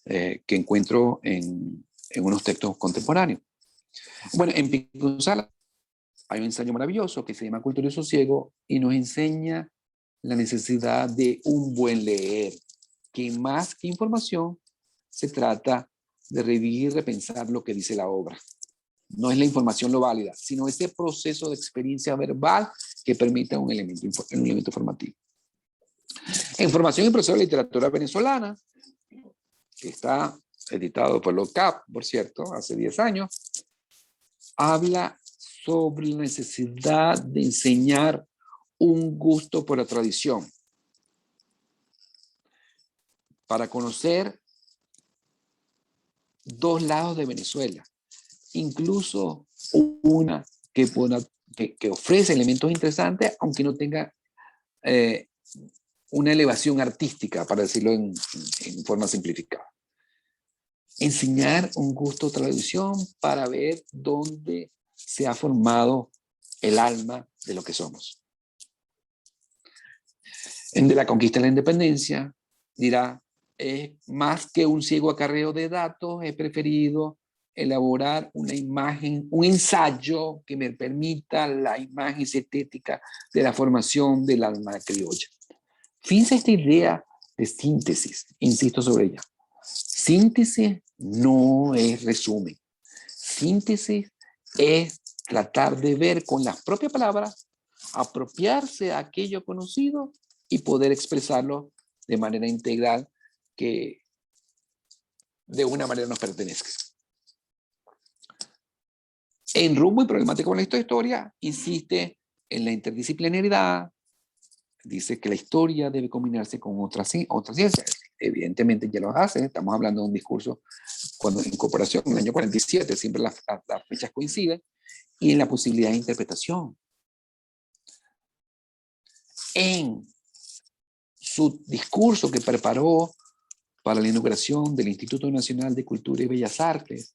que encuentro en unos textos contemporáneos. Bueno, en Piconzala hay un ensayo maravilloso que se llama Cultura y Sosiego y nos enseña la necesidad de un buen leer, que más que información se trata de revivir y repensar lo que dice la obra. No es la información lo válida, sino ese proceso de experiencia verbal que permita un elemento formativo. En Formación y Proceso de Literatura Venezolana, que está editado por LOCAP, por cierto, hace 10 años, habla sobre la necesidad de enseñar un gusto por la tradición, para conocer dos lados de Venezuela, incluso una que ofrece elementos interesantes, aunque no tenga una elevación artística, para decirlo en forma simplificada. Enseñar un gusto por la tradición para ver dónde se ha formado el alma de lo que somos. En De la Conquista de la Independencia dirá, más que un ciego acarreo de datos, he preferido elaborar una imagen, un ensayo que me permita la imagen sintética de la formación del alma criolla. Fíjense esta idea de síntesis, insisto sobre ella. Síntesis no es resumen. Síntesis es tratar de ver con las propias palabras, apropiarse a aquello conocido y poder expresarlo de manera integral que de una manera nos pertenezca. En Rumbo y Problemática con la Historia insiste en la interdisciplinaridad, dice que la historia debe combinarse con otras ciencias. Evidentemente ya lo hace, estamos hablando de un discurso cuando en incorporación en el año 47, siempre las fechas coinciden, y en la posibilidad de interpretación. En su discurso que preparó para la inauguración del Instituto Nacional de Cultura y Bellas Artes,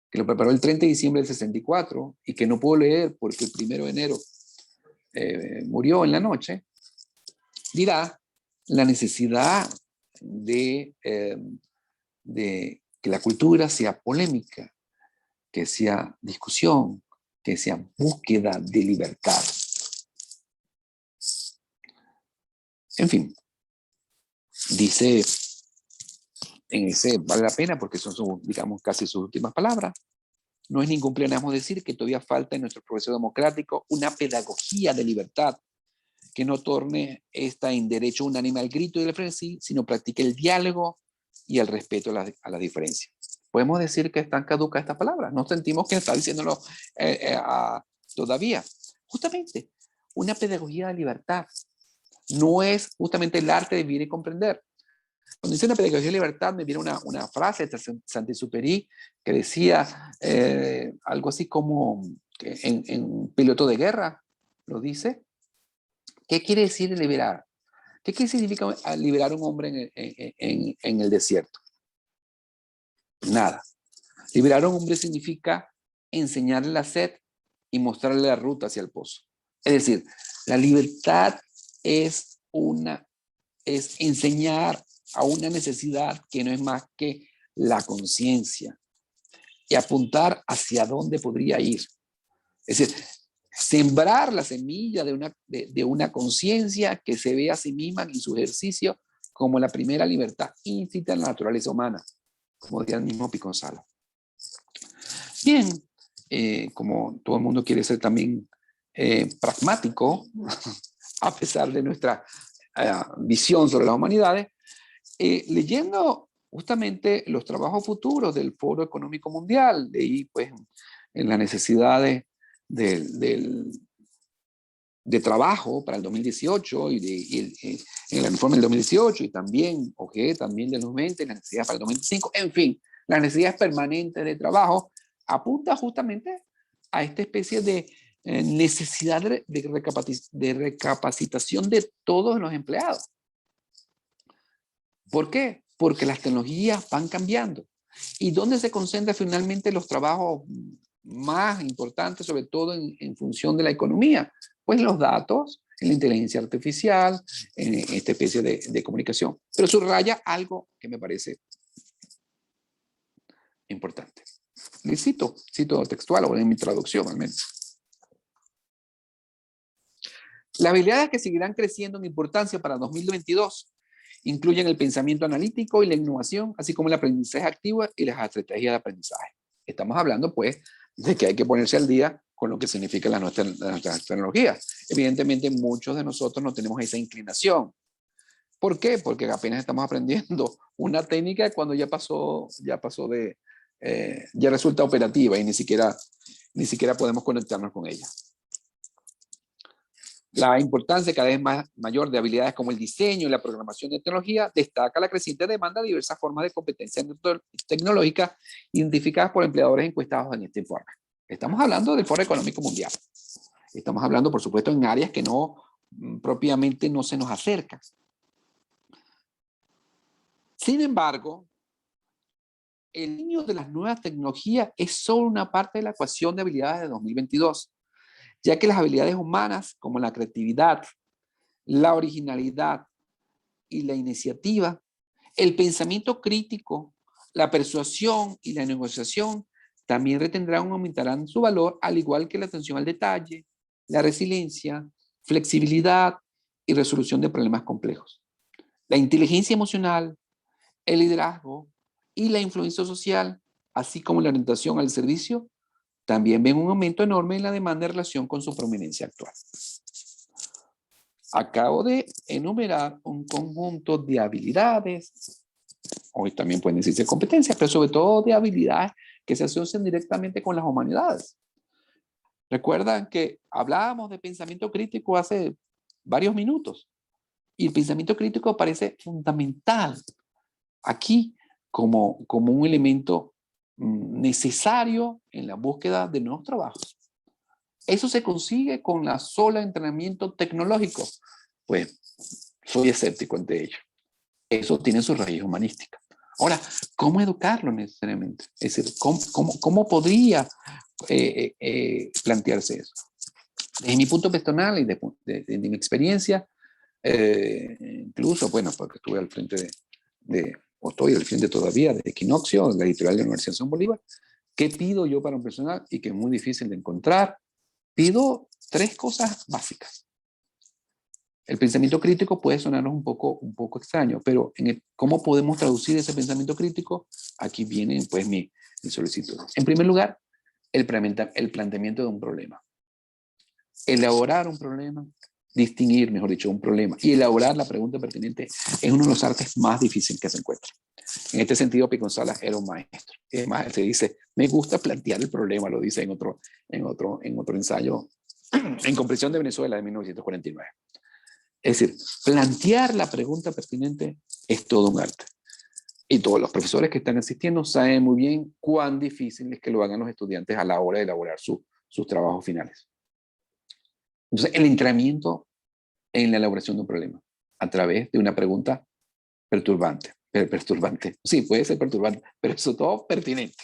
que lo preparó el 30 de diciembre del 64 y que no puedo leer porque el 1 de enero murió en la noche, dirá la necesidad de que la cultura sea polémica, que sea discusión, que sea búsqueda de libertad. En fin, dice en ese, vale la pena porque son, digamos, casi sus últimas palabras. No es ningún pleonasmo decir que todavía falta en nuestro proceso democrático una pedagogía de libertad que no torne esta en derecho unánime al grito y al frenesí, sino practique el diálogo y el respeto a la diferencia. Podemos decir que están caducas estas palabras. No sentimos que está diciéndolo todavía. Justamente, una pedagogía de libertad no es justamente el arte de vivir y comprender. Cuando dice una pedagogía de libertad, me viene una frase de Saint-Exupéry que decía algo así como en Piloto de Guerra, lo dice. ¿Qué quiere decir liberar? ¿Qué significa liberar a un hombre en el desierto? Nada. Liberar a un hombre significa enseñarle la sed y mostrarle la ruta hacia el pozo. Es decir, la libertad es enseñar a una necesidad que no es más que la conciencia y apuntar hacia dónde podría ir. Es decir, sembrar la semilla de una conciencia que se ve a sí misma en su ejercicio como la primera libertad instinta en la naturaleza humana, como decía el mismo Piconzalo. Bien, como todo el mundo quiere ser también pragmático, a pesar de nuestra visión sobre las humanidades, leyendo justamente los trabajos futuros del Foro Económico Mundial, leí pues en las necesidades de trabajo para el 2018 y en el informe del 2018 y también, también del 2020, las necesidades para el 2025, en fin, las necesidades permanentes de trabajo apunta justamente a esta especie de necesidad de recapacitación de todos los empleados. ¿Por qué? Porque las tecnologías van cambiando. ¿Y dónde se concentran finalmente los trabajos más importantes, sobre todo en función de la economía? Pues los datos, en la inteligencia artificial, en esta especie de comunicación. Pero subraya algo que me parece importante. Le cito textual o en mi traducción al menos. Las habilidades que seguirán creciendo en importancia para 2022 incluyen el pensamiento analítico y la innovación, así como el aprendizaje activo y las estrategias de aprendizaje. Estamos hablando, pues, de que hay que ponerse al día con lo que significa las nuestras tecnologías. Evidentemente, muchos de nosotros no tenemos esa inclinación. ¿Por qué? Porque apenas estamos aprendiendo una técnica cuando ya resulta operativa y ni siquiera podemos conectarnos con ella. La importancia cada vez mayor de habilidades como el diseño y la programación de tecnología destaca la creciente demanda de diversas formas de competencias tecnológicas identificadas por empleadores encuestados en este informe. Estamos hablando del Foro Económico Mundial. Estamos hablando, por supuesto, en áreas que propiamente no se nos acercan. Sin embargo, el diseño de las nuevas tecnologías es solo una parte de la ecuación de habilidades de 2022. Ya que las habilidades humanas como la creatividad, la originalidad y la iniciativa, el pensamiento crítico, La persuasión y la negociación también retendrán o aumentarán su valor, al igual que la atención al detalle, la resiliencia, flexibilidad y resolución de problemas complejos. La inteligencia emocional, el liderazgo y la influencia social, así como la orientación al servicio, también ven un aumento enorme en la demanda en relación con su prominencia actual. Acabo de enumerar un conjunto de habilidades, hoy también pueden decirse competencias, pero sobre todo de habilidades que se asocian directamente con las humanidades. Recuerdan que hablábamos de pensamiento crítico hace varios minutos, y el pensamiento crítico parece fundamental aquí como un elemento necesario en la búsqueda de nuevos trabajos. ¿Eso se consigue con la sola entrenamiento tecnológico? Pues soy escéptico ante ello. Eso tiene su raíz humanística. Ahora, ¿cómo educarlo necesariamente? Es decir, ¿cómo podría plantearse eso? Desde mi punto personal y de mi experiencia, incluso, bueno, porque estuve al frente o estoy al frente todavía de Equinoccio, la editorial de la Universidad de Simón Bolívar. ¿Qué pido yo para un personal y que es muy difícil de encontrar? Pido 3 cosas básicas. El pensamiento crítico puede sonarnos un poco extraño, pero ¿cómo podemos traducir ese pensamiento crítico? Aquí viene pues mi solicitud. En primer lugar, el planteamiento de un problema. Elaborar un problema, distinguir, mejor dicho, un problema y elaborar la pregunta pertinente es uno de los artes más difíciles que se encuentra. En este sentido, Pico Salas era un maestro. Además, se dice, me gusta plantear el problema, lo dice en otro ensayo, en Comprensión de Venezuela de 1949. Es decir, plantear la pregunta pertinente es todo un arte. Y todos los profesores que están asistiendo saben muy bien cuán difícil es que lo hagan los estudiantes a la hora de elaborar sus trabajos finales. Entonces, el entrenamiento en la elaboración de un problema a través de una pregunta perturbante. Sí, puede ser perturbante, pero sobre todo pertinente.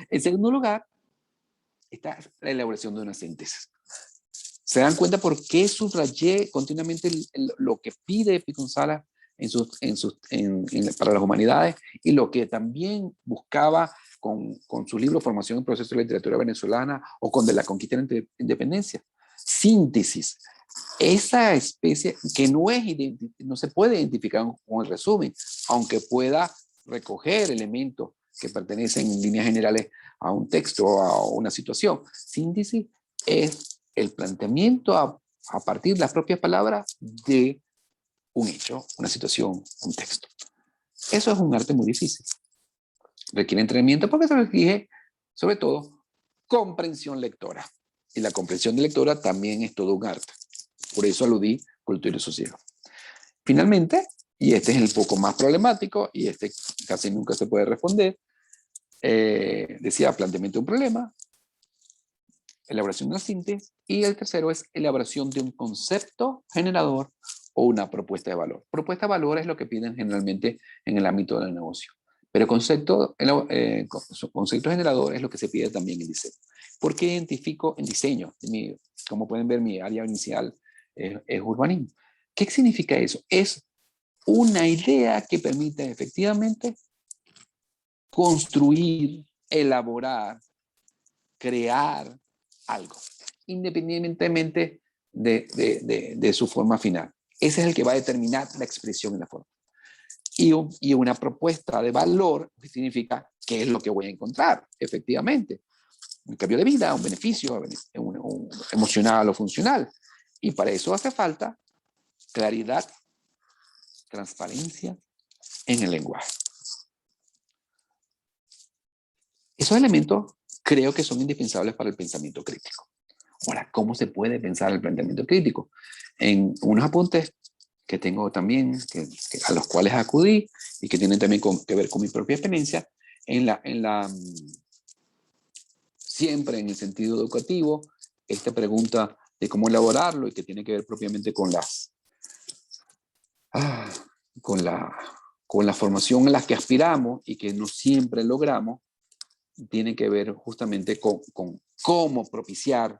En segundo lugar, está la elaboración de una síntesis. ¿Se dan cuenta por qué subrayé continuamente lo que pide Pico Salas para las humanidades y lo que también buscaba con su libro Formación en Proceso de Literatura Venezolana o con De la Conquista de la Independencia? Síntesis. Esa especie que no se puede identificar con el resumen, aunque pueda recoger elementos que pertenecen en líneas generales a un texto o a una situación. Síntesis es el planteamiento a partir de las propias palabras de un hecho, una situación, un texto. Eso es un arte muy difícil. Requiere entrenamiento porque se requiere, sobre todo, comprensión lectora. Y la comprensión de lectora también es todo un arte. Por eso aludí cultura y sosiego. Finalmente, y este es el poco más problemático, y este casi nunca se puede responder, decía planteamiento de un problema, elaboración de una síntesis, y el tercero es elaboración de un concepto generador o una propuesta de valor. Propuesta de valor es lo que piden generalmente en el ámbito del negocio, pero concepto generador es lo que se pide también en diseño. ¿Por qué identifico en diseño? Como pueden ver, mi área inicial es urbanismo. ¿Qué significa eso? Es una idea que permite efectivamente construir, elaborar, crear algo, independientemente de su forma final. Ese es el que va a determinar la expresión en la forma. Y una propuesta de valor significa qué es lo que voy a encontrar, efectivamente. Un cambio de vida, un beneficio un emocional o funcional. Y para eso hace falta claridad, transparencia en el lenguaje. Esos elementos creo que son indispensables para el pensamiento crítico. Ahora, ¿cómo se puede pensar el planteamiento crítico? En unos apuntes que tengo también, a los cuales acudí y que tienen también que ver con mi propia experiencia, siempre en el sentido educativo, esta pregunta de cómo elaborarlo y que tiene que ver propiamente con la formación a la que aspiramos y que no siempre logramos, tiene que ver justamente con cómo propiciar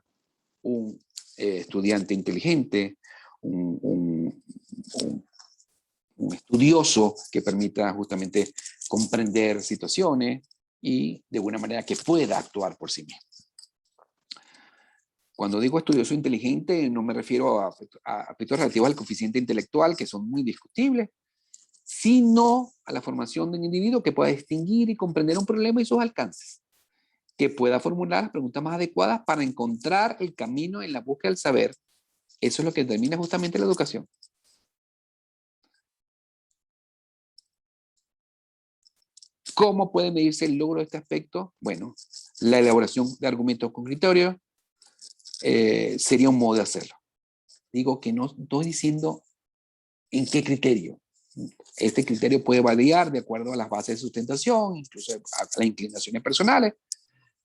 un estudiante inteligente, un estudioso que permita justamente comprender situaciones y de una manera que pueda actuar por sí mismo. Cuando digo estudioso inteligente, no me refiero a aspectos relativos al coeficiente intelectual, que son muy discutibles, sino a la formación de un individuo que pueda distinguir y comprender un problema y sus alcances, que pueda formular las preguntas más adecuadas para encontrar el camino en la búsqueda del saber. Eso es lo que determina justamente la educación. ¿Cómo puede medirse el logro de este aspecto? Bueno, la elaboración de argumentos con criterios sería un modo de hacerlo. Digo que no estoy diciendo en qué criterio. Este criterio puede variar de acuerdo a las bases de sustentación, incluso a las inclinaciones personales,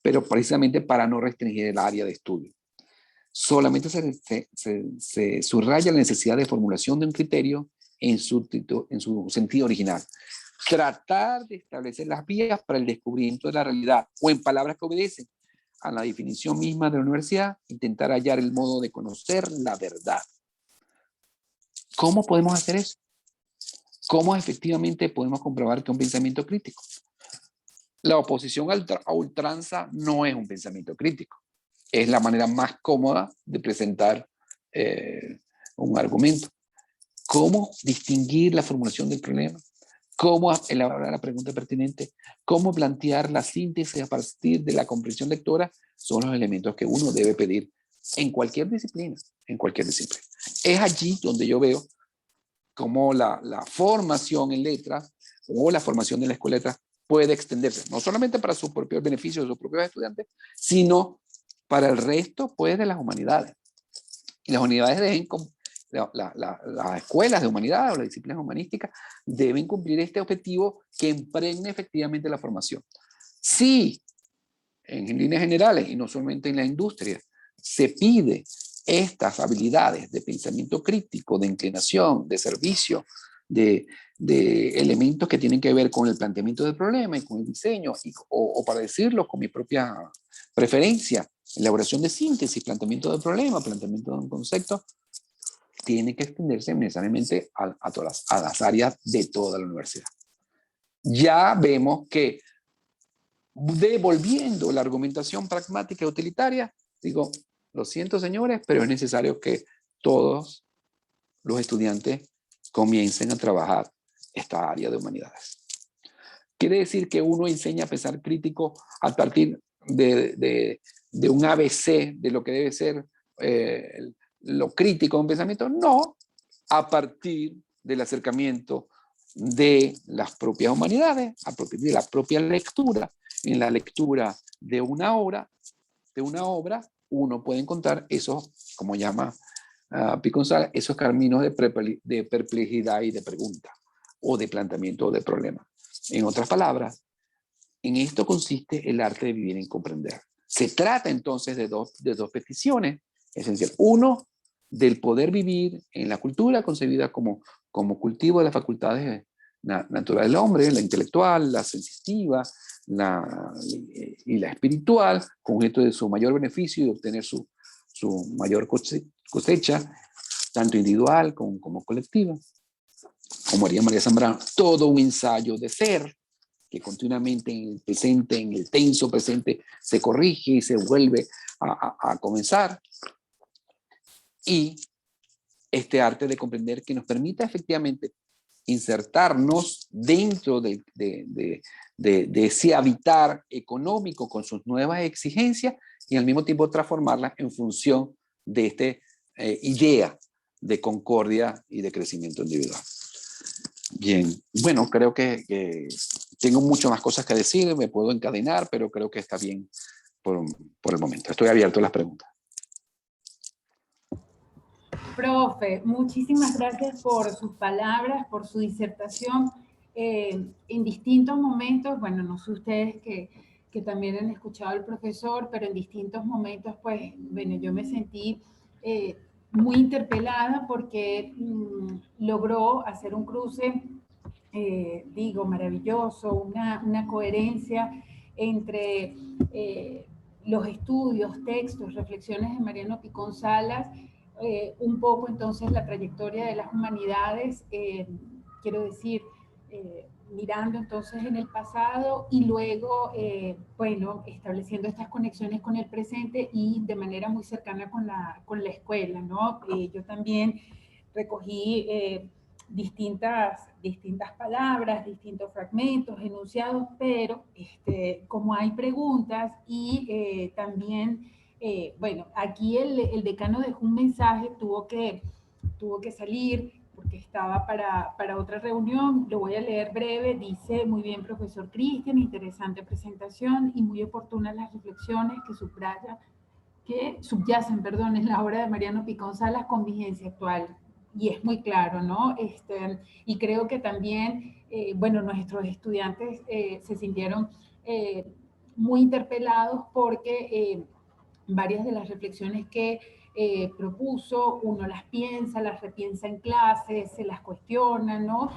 pero precisamente para no restringir el área de estudio. Solamente se subraya la necesidad de formulación de un criterio en su sentido original. Tratar de establecer las vías para el descubrimiento de la realidad, o en palabras que obedecen a la definición misma de la universidad, intentar hallar el modo de conocer la verdad. ¿Cómo podemos hacer eso? ¿Cómo efectivamente podemos comprobar que un pensamiento crítico? La oposición a ultranza no es un pensamiento crítico. Es la manera más cómoda de presentar un argumento. ¿Cómo distinguir la formulación del problema? ¿Cómo elaborar la pregunta pertinente? ¿Cómo plantear la síntesis a partir de la comprensión lectora? Son los elementos que uno debe pedir en cualquier disciplina, en cualquier disciplina. Es allí donde yo veo cómo la formación en letras o la formación de la escuela de letras puede extenderse, no solamente para sus propios beneficios de sus propios estudiantes, sino para el resto, pues, de las humanidades. Y las humanidades deben, las escuelas de humanidades o las disciplinas humanísticas deben cumplir este objetivo que impregne efectivamente la formación. Sí, en líneas generales, y no solamente en la industria, se pide estas habilidades de pensamiento crítico, de inclinación, de servicio, de elementos que tienen que ver con el planteamiento del problema y con el diseño, o para decirlo con mi propia preferencia, elaboración de síntesis, planteamiento del problema, planteamiento de un concepto, tiene que extenderse necesariamente a todas las áreas de toda la universidad. Ya vemos que, devolviendo la argumentación pragmática y utilitaria, digo, lo siento señores, pero es necesario que todos los estudiantes comiencen a trabajar esta área de humanidades. Quiere decir que uno enseña a pensar crítico a partir de un ABC de lo que debe ser lo crítico de un pensamiento. No, a partir del acercamiento de las propias humanidades, a partir de la propia lectura. En la lectura de una obra, uno puede encontrar esos, como llama Pico González, esos caminos de perplejidad y de pregunta, o de planteamiento de problema. En otras palabras, en esto consiste el arte de vivir en comprender. Se trata entonces de dos peticiones esenciales. Uno, del poder vivir en la cultura concebida como cultivo de las facultades naturales del hombre, la intelectual, la sensitiva y la espiritual, con objeto de su mayor beneficio y de obtener su mayor cosecha, tanto individual como colectiva. Como haría María Zambrano, todo un ensayo de ser, que continuamente en el presente, en el tenso presente, se corrige y se vuelve a comenzar. Y este arte de comprender que nos permita efectivamente insertarnos dentro de ese habitar económico con sus nuevas exigencias y al mismo tiempo transformarlas en función de esta idea de concordia y de crecimiento individual. Bien, bueno, creo que tengo muchas más cosas que decir, me puedo encadenar, pero creo que está bien por el momento. Estoy abierto a las preguntas. Profe, muchísimas gracias por sus palabras, por su disertación. En distintos momentos, bueno, no sé ustedes que también han escuchado al profesor, pero en distintos momentos, pues, bueno, yo me sentí muy interpelada porque logró hacer un cruce, digo, maravilloso, una coherencia entre los estudios, textos, reflexiones de Mariano Picón Salas, un poco entonces la trayectoria de las humanidades, quiero decir, mirando entonces en el pasado y luego, bueno, estableciendo estas conexiones con el presente y de manera muy cercana con la escuela, ¿no? Yo también recogí distintas palabras, distintos fragmentos, enunciados, pero como hay preguntas y también, bueno, aquí el decano dejó un mensaje, tuvo que salir porque estaba para otra reunión, lo voy a leer breve, dice: muy bien, profesor Cristian, interesante presentación y muy oportunas las reflexiones que subyacen, perdón, en la obra de Mariano Picón Salas con vigencia actual. Y es muy claro, ¿no? Y creo que también, bueno, nuestros estudiantes se sintieron muy interpelados porque varias de las reflexiones que propuso, uno las piensa, las repiensa en clase, se las cuestiona, ¿no?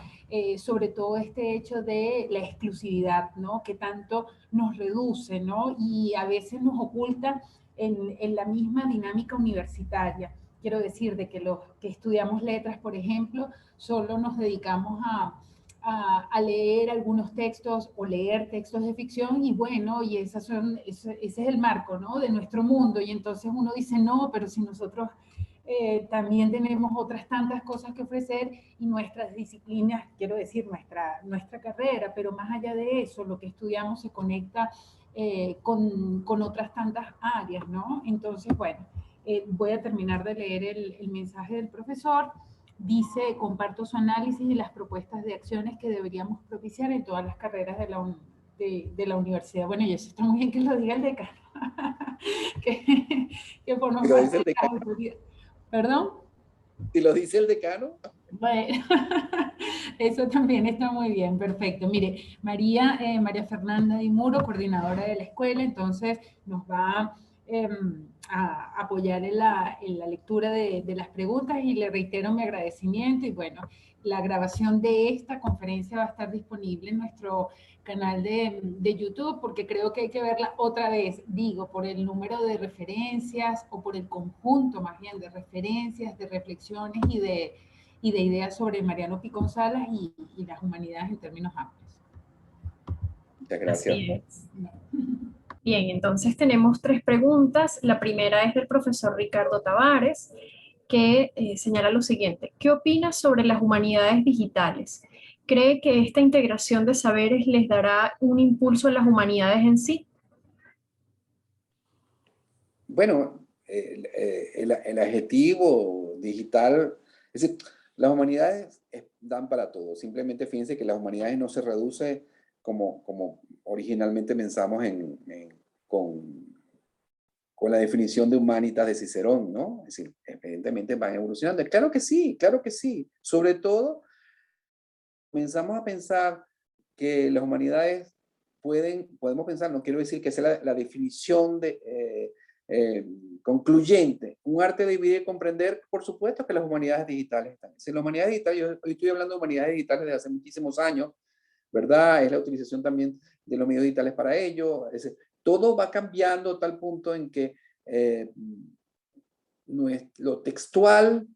Sobre todo este hecho de la exclusividad, ¿no? Que tanto nos reduce, ¿no? Y a veces nos oculta en la misma dinámica universitaria. Quiero decir, de que los que estudiamos letras, por ejemplo, solo nos dedicamos a leer algunos textos o leer textos de ficción y bueno, y ese es el marco, ¿no? De nuestro mundo. Y entonces uno dice: no, pero si nosotros también tenemos otras tantas cosas que ofrecer y nuestras disciplinas, quiero decir, nuestra carrera, pero más allá de eso, lo que estudiamos se conecta con otras tantas áreas, ¿no? Entonces, bueno, voy a terminar de leer el mensaje del profesor. Dice: comparto su análisis y las propuestas de acciones que deberíamos propiciar en todas las carreras de la universidad. Bueno, y eso está muy bien que lo diga el decano, que forma ¿Y lo dice parte el de las decano? autoridades. ¿Perdón? ¿Y lo dice el decano? Bueno, eso también está muy bien, perfecto. Mire, María Fernanda Di Muro, coordinadora de la escuela, entonces nos va a apoyar en la lectura de las preguntas y le reitero mi agradecimiento y bueno, la grabación de esta conferencia va a estar disponible en nuestro canal de YouTube porque creo que hay que verla otra vez, digo, por el número de referencias o por el conjunto más bien de referencias, de reflexiones y de ideas sobre Mariano Picón Salas y las humanidades en términos amplios. Muchas gracias. Así es. Bien, entonces tenemos 3 preguntas. La primera es del profesor Ricardo Tavares, que señala lo siguiente: ¿qué opina sobre las humanidades digitales? ¿Cree que esta integración de saberes les dará un impulso a las humanidades en sí? Bueno, el adjetivo digital, es decir, las humanidades dan para todo. Simplemente fíjense que las humanidades no se reduce como originalmente pensamos con la definición de humanitas de Cicerón, ¿no? Es decir, evidentemente van evolucionando. Claro que sí, claro que sí. Sobre todo, comenzamos a pensar que las humanidades podemos pensar, no quiero decir que sea la definición concluyente, un arte de vivir y comprender, por supuesto que las humanidades digitales están. Si las humanidades digitales, yo hoy estoy hablando de humanidades digitales desde hace muchísimos años, ¿verdad? Es la utilización también de los medios digitales para ello. Todo va cambiando a tal punto en que lo textual,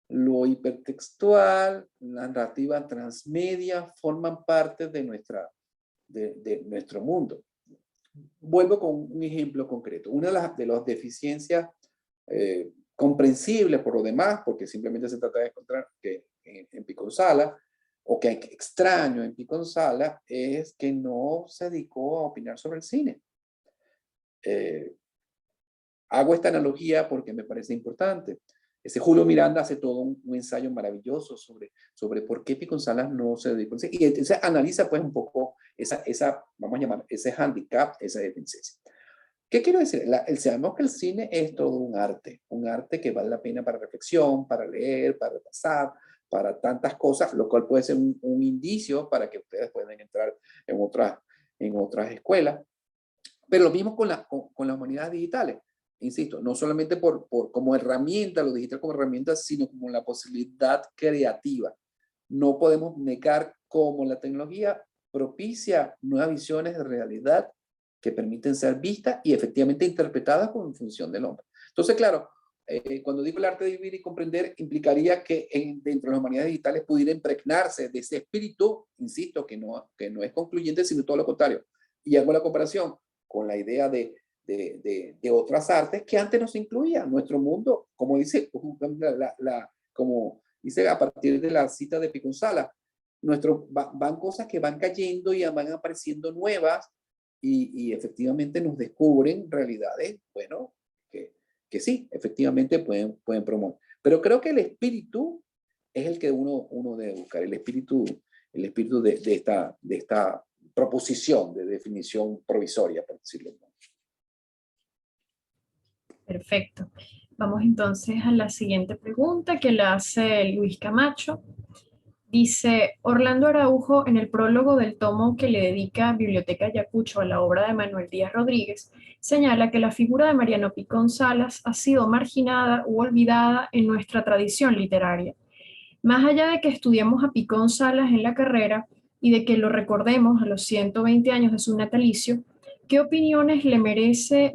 lo hipertextual, la narrativa transmedia forman parte de nuestro mundo. Vuelvo con un ejemplo concreto. Una de las deficiencias comprensibles por lo demás, porque simplemente se trata de encontrar que en Picón Salas, o que extraño en Picón Salas, es que no se dedicó a opinar sobre el cine. Hago esta analogía porque me parece importante. Julio Miranda hace todo un ensayo maravilloso sobre por qué Picón Salas no se dedicó al cine. Y entonces analiza pues un poco vamos a llamar, ese handicap, esa deficiencia. ¿Qué quiero decir? Sabemos que el cine es todo un arte que vale la pena para reflexión, para leer, para repasar, para tantas cosas, lo cual puede ser un indicio para que ustedes puedan entrar en otras escuelas. Pero lo mismo con las humanidades digitales. Insisto, no solamente como herramienta, lo digital como herramienta, sino como la posibilidad creativa. No podemos negar cómo la tecnología propicia nuevas visiones de realidad que permiten ser vistas y efectivamente interpretadas en función del hombre. Entonces, claro, cuando digo el arte de vivir y comprender, implicaría que dentro de las humanidades digitales pudiera impregnarse de ese espíritu, insisto, que no es concluyente, sino todo lo contrario. Y hago la comparación con la idea de otras artes que antes nos incluían. Nuestro mundo, como dice, como dice a partir de la cita de Piconzala, van cosas que van cayendo y van apareciendo nuevas y efectivamente nos descubren realidades, bueno, que sí, efectivamente pueden promover. Pero creo que el espíritu es el que uno debe buscar, el espíritu de esta proposición de definición provisoria, por decirlo así. Perfecto. Vamos entonces a la siguiente pregunta que la hace Luis Camacho. Dice, Orlando Araujo, en el prólogo del tomo que le dedica Biblioteca Ayacucho a la obra de Manuel Díaz Rodríguez, señala que la figura de Mariano Picón Salas ha sido marginada u olvidada en nuestra tradición literaria. Más allá de que estudiemos a Picón Salas en la carrera y de que lo recordemos a los 120 años de su natalicio, ¿qué opiniones les merece,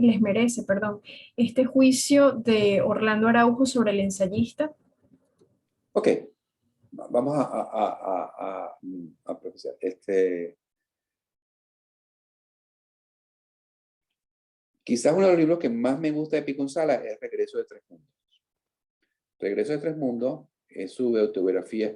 este juicio de Orlando Araujo sobre el ensayista? Ok. Vamos a profesor. Quizás uno de los libros que más me gusta de Picón Salas es Regreso de Tres Mundos. Regreso de Tres Mundos es su autobiografía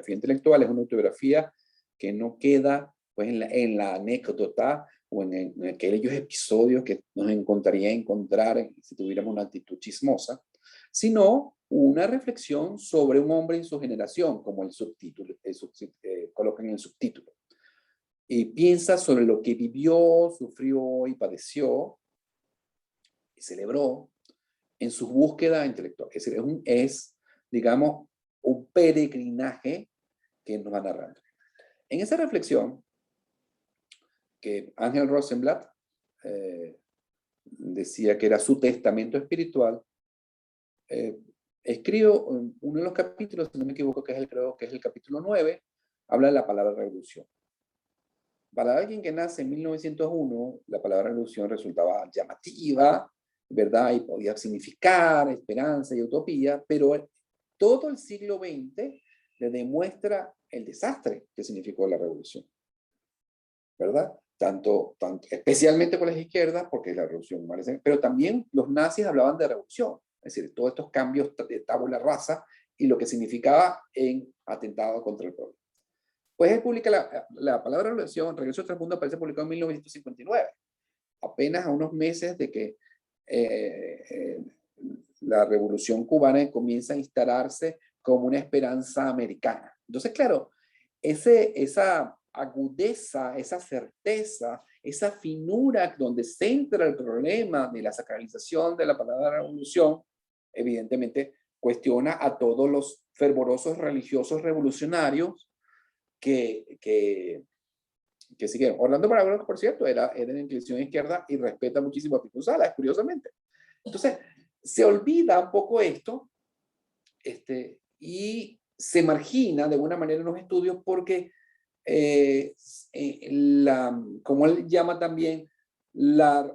intelectual, es una autobiografía que no queda pues, en la anécdota o en aquellos episodios que nos encantaría encontrar si tuviéramos una actitud chismosa, sino una reflexión sobre un hombre en su generación, como el subtítulo, colocan en el subtítulo. Y piensa sobre lo que vivió, sufrió y padeció y celebró en su búsqueda intelectual. Es decir, digamos, un peregrinaje que nos va narrando. En esa reflexión, que Ángel Rosenblatt decía que era su testamento espiritual, escribo uno de los capítulos, si no me equivoco, creo que es el capítulo 9, habla de la palabra revolución. Para alguien que nace en 1901, la palabra revolución resultaba llamativa, ¿verdad? Y podía significar esperanza y utopía, pero todo el siglo XX le demuestra el desastre que significó la revolución, ¿verdad? Tanto, especialmente por las izquierdas, porque es la revolución, pero también los nazis hablaban de revolución, es decir, todos estos cambios de tabula rasa y lo que significaba en atentado contra el pueblo. Pues él publica la palabra revolución, Regreso a Tres Mundos, aparece publicado en 1959, apenas a unos meses de que la revolución cubana comienza a instalarse como una esperanza americana. Entonces, claro, esa agudeza, esa certeza, esa finura donde centra el problema de la sacralización de la palabra revolución, evidentemente cuestiona a todos los fervorosos religiosos revolucionarios que siguieron. Orlando Araujo, por cierto, era de inclinación izquierda y respeta muchísimo a Picón Salas, curiosamente. Entonces, se olvida un poco esto y se margina de alguna manera en los estudios porque, como él llama también, la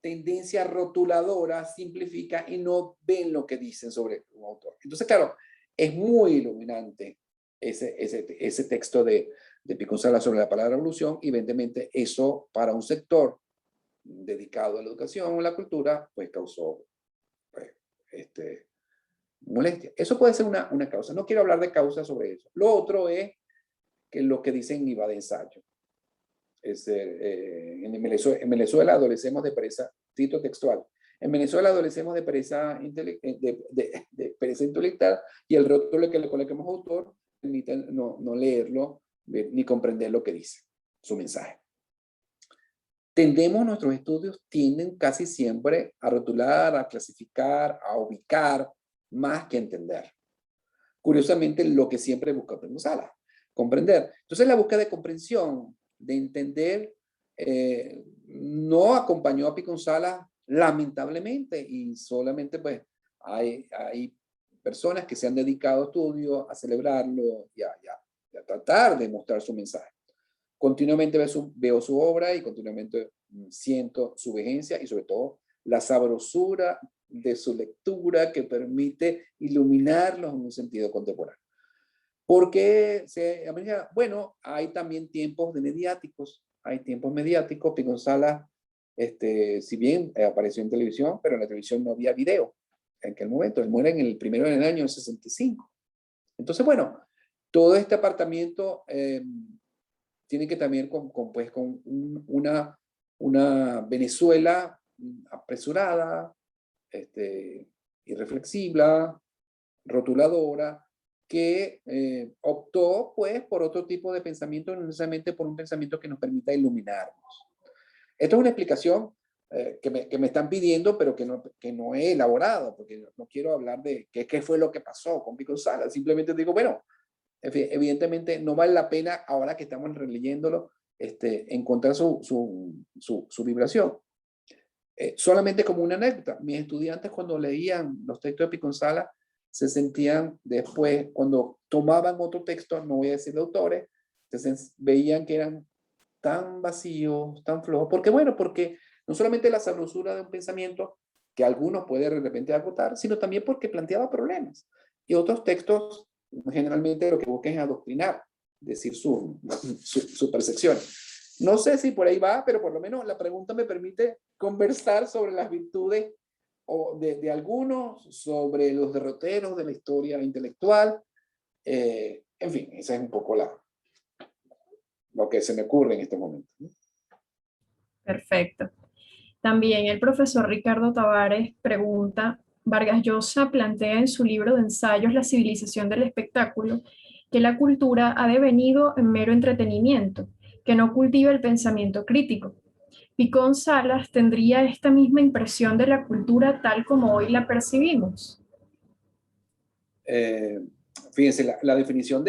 tendencia rotuladora simplifica y no ven lo que dicen sobre un autor. Entonces, claro, es muy iluminante ese texto de Picón Salas sobre la palabra revolución, y evidentemente eso para un sector dedicado a la educación o la cultura, pues causó molestia. Eso puede ser una causa. No quiero hablar de causas sobre eso. Lo otro es que lo que dicen IVA de ensayo. En Venezuela adolecemos de pereza, cito textual, en Venezuela adolecemos de pereza intelectual y el rótulo que le coloquemos autor permite no leerlo ni comprender lo que dice, su mensaje. Nuestros estudios tienden casi siempre a rotular, a clasificar, a ubicar, más que entender. Curiosamente, lo que siempre busca Picón Salas, comprender. Entonces, la búsqueda de comprensión, de entender, no acompañó a Picón Salas, lamentablemente, y solamente pues hay personas que se han dedicado a estudios, a celebrarlo y a tratar de mostrar su mensaje. Continuamente veo su obra y continuamente siento su vigencia y sobre todo la sabrosura de su lectura que permite iluminarlos en un sentido contemporáneo. Porque, bueno, hay también tiempos de mediáticos, hay tiempos mediáticos. Pico González, si bien apareció en televisión, pero en la televisión no había video en aquel momento. Él muere en el primero del año 65. Entonces, bueno, todo este apartamiento tiene que también con una Venezuela apresurada, irreflexiva, rotuladora, que optó pues por otro tipo de pensamiento, no necesariamente por un pensamiento que nos permita iluminarnos. Esto es una explicación que me están pidiendo, pero que no he elaborado, porque no quiero hablar de qué fue lo que pasó con Pico González. Simplemente digo, bueno, evidentemente no vale la pena, ahora que estamos releyéndolo, encontrar su vibración. Solamente como una anécdota, mis estudiantes cuando leían los textos de Pico González se sentían después, cuando tomaban otro texto, no voy a decir de autores, veían que eran tan vacíos, tan flojos. ¿Por qué? Bueno, porque no solamente la sabrosura de un pensamiento que algunos puede de repente agotar, sino también porque planteaba problemas. Y otros textos generalmente lo que buscan es adoctrinar, decir su percepción. No sé si por ahí va, pero por lo menos la pregunta me permite conversar sobre las virtudes de algunos, sobre los derroteros de la historia intelectual. En fin, esa es un poco lo que se me ocurre en este momento. Perfecto. También el profesor Ricardo Tavares pregunta, Vargas Llosa plantea en su libro de ensayos La civilización del espectáculo que la cultura ha devenido en mero entretenimiento, que no cultiva el pensamiento crítico. Picón Salas tendría esta misma impresión de la cultura tal como hoy la percibimos. Fíjense, la definición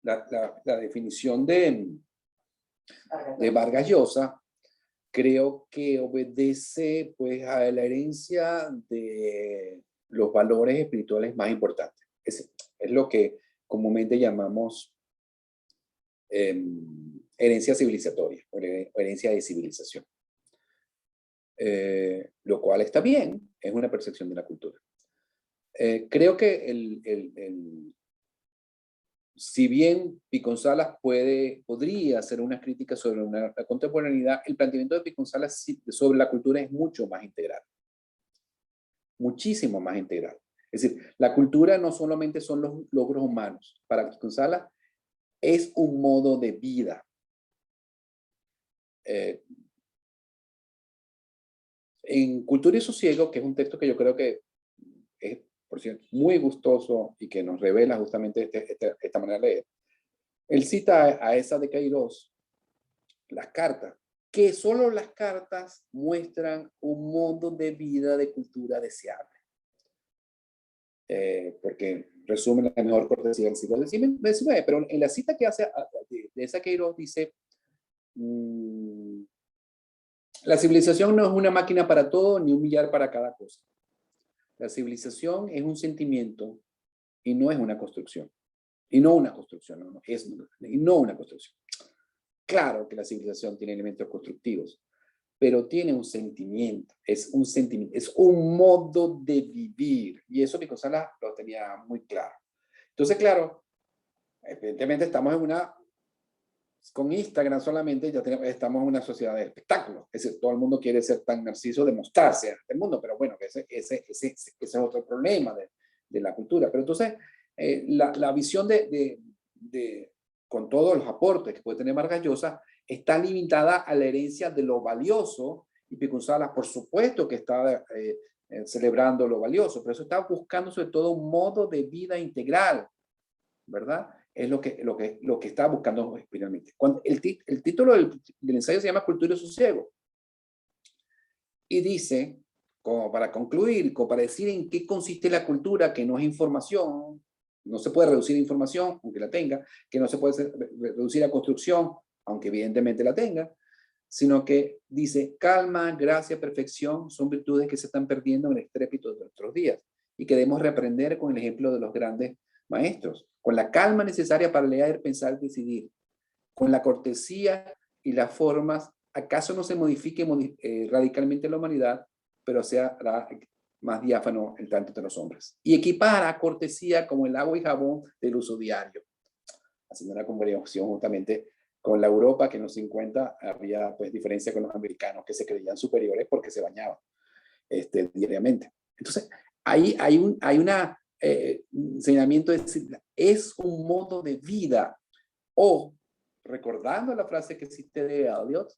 la definición de Vargas Llosa creo que obedece pues a la herencia de los valores espirituales más importantes. Es lo que comúnmente llamamos herencia civilizatoria o herencia de civilización. Lo cual está bien, es una percepción de la cultura. Creo que si bien Pico González podría hacer una crítica sobre la contemporaneidad, el planteamiento de Pico González sobre la cultura es mucho más integral. Muchísimo más integral. Es decir, la cultura no solamente son los logros humanos. Para Pico González es un modo de vida. En Cultura y Sosiego, que es un texto que yo creo que es, por cierto, muy gustoso y que nos revela justamente esta manera de leer, él cita a esa de Queiroz, las cartas, que solo las cartas muestran un modo de vida de cultura deseable. Porque resumen la mejor cortesía del siglo XIX, pero en la cita que hace de esa Queiroz dice, la civilización no es una máquina para todo ni un millar para cada cosa. La civilización es un sentimiento y no es una construcción. Y no una construcción, y no una construcción. Claro que la civilización tiene elementos constructivos, pero tiene un sentimiento, es un modo de vivir. Y eso Pico González lo tenía muy claro. Entonces, claro, evidentemente estamos con Instagram solamente ya estamos en una sociedad de espectáculos. Es decir, todo el mundo quiere ser tan narciso de mostrarse ante el mundo, pero bueno, ese es otro problema de la cultura. Pero entonces, la visión con todos los aportes que puede tener Vargas Llosa, está limitada a la herencia de lo valioso, y Pico González, por supuesto que está celebrando lo valioso, pero eso está buscando sobre todo un modo de vida integral, ¿verdad? Es lo que está buscando finalmente. El título del ensayo se llama Cultura y Sosiego. Y dice, como para concluir, como para decir en qué consiste la cultura, que no es información, no se puede reducir a información, aunque la tenga, que no se puede reducir a construcción, aunque evidentemente la tenga, sino que dice, calma, gracia, perfección, son virtudes que se están perdiendo en el estrépito de nuestros días y que debemos reaprender con el ejemplo de los grandes maestros, con la calma necesaria para leer, pensar, decidir, con la cortesía y las formas, acaso no se modifique radicalmente la humanidad, pero se hará más diáfano el tanto de los hombres. Y equipara cortesía como el agua y jabón del uso diario, haciendo una comparación justamente con la Europa, que en los 50 había pues diferencia con los americanos que se creían superiores porque se bañaban diariamente. Entonces, hay un señalamiento de decir, es un modo de vida, o recordando la frase que existe de Eliot,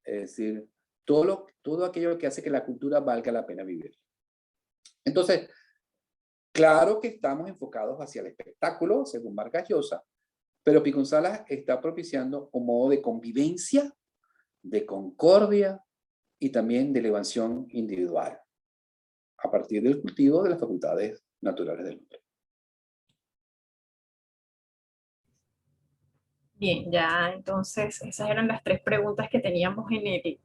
es decir, todo aquello que hace que la cultura valga la pena vivir. Entonces, claro que estamos enfocados hacia el espectáculo, según Vargas Llosa, pero Piconsalas está propiciando un modo de convivencia, de concordia y también de elevación individual, a partir del cultivo de las facultades naturales del hombre. Bien, ya entonces esas eran las 3 preguntas que teníamos en el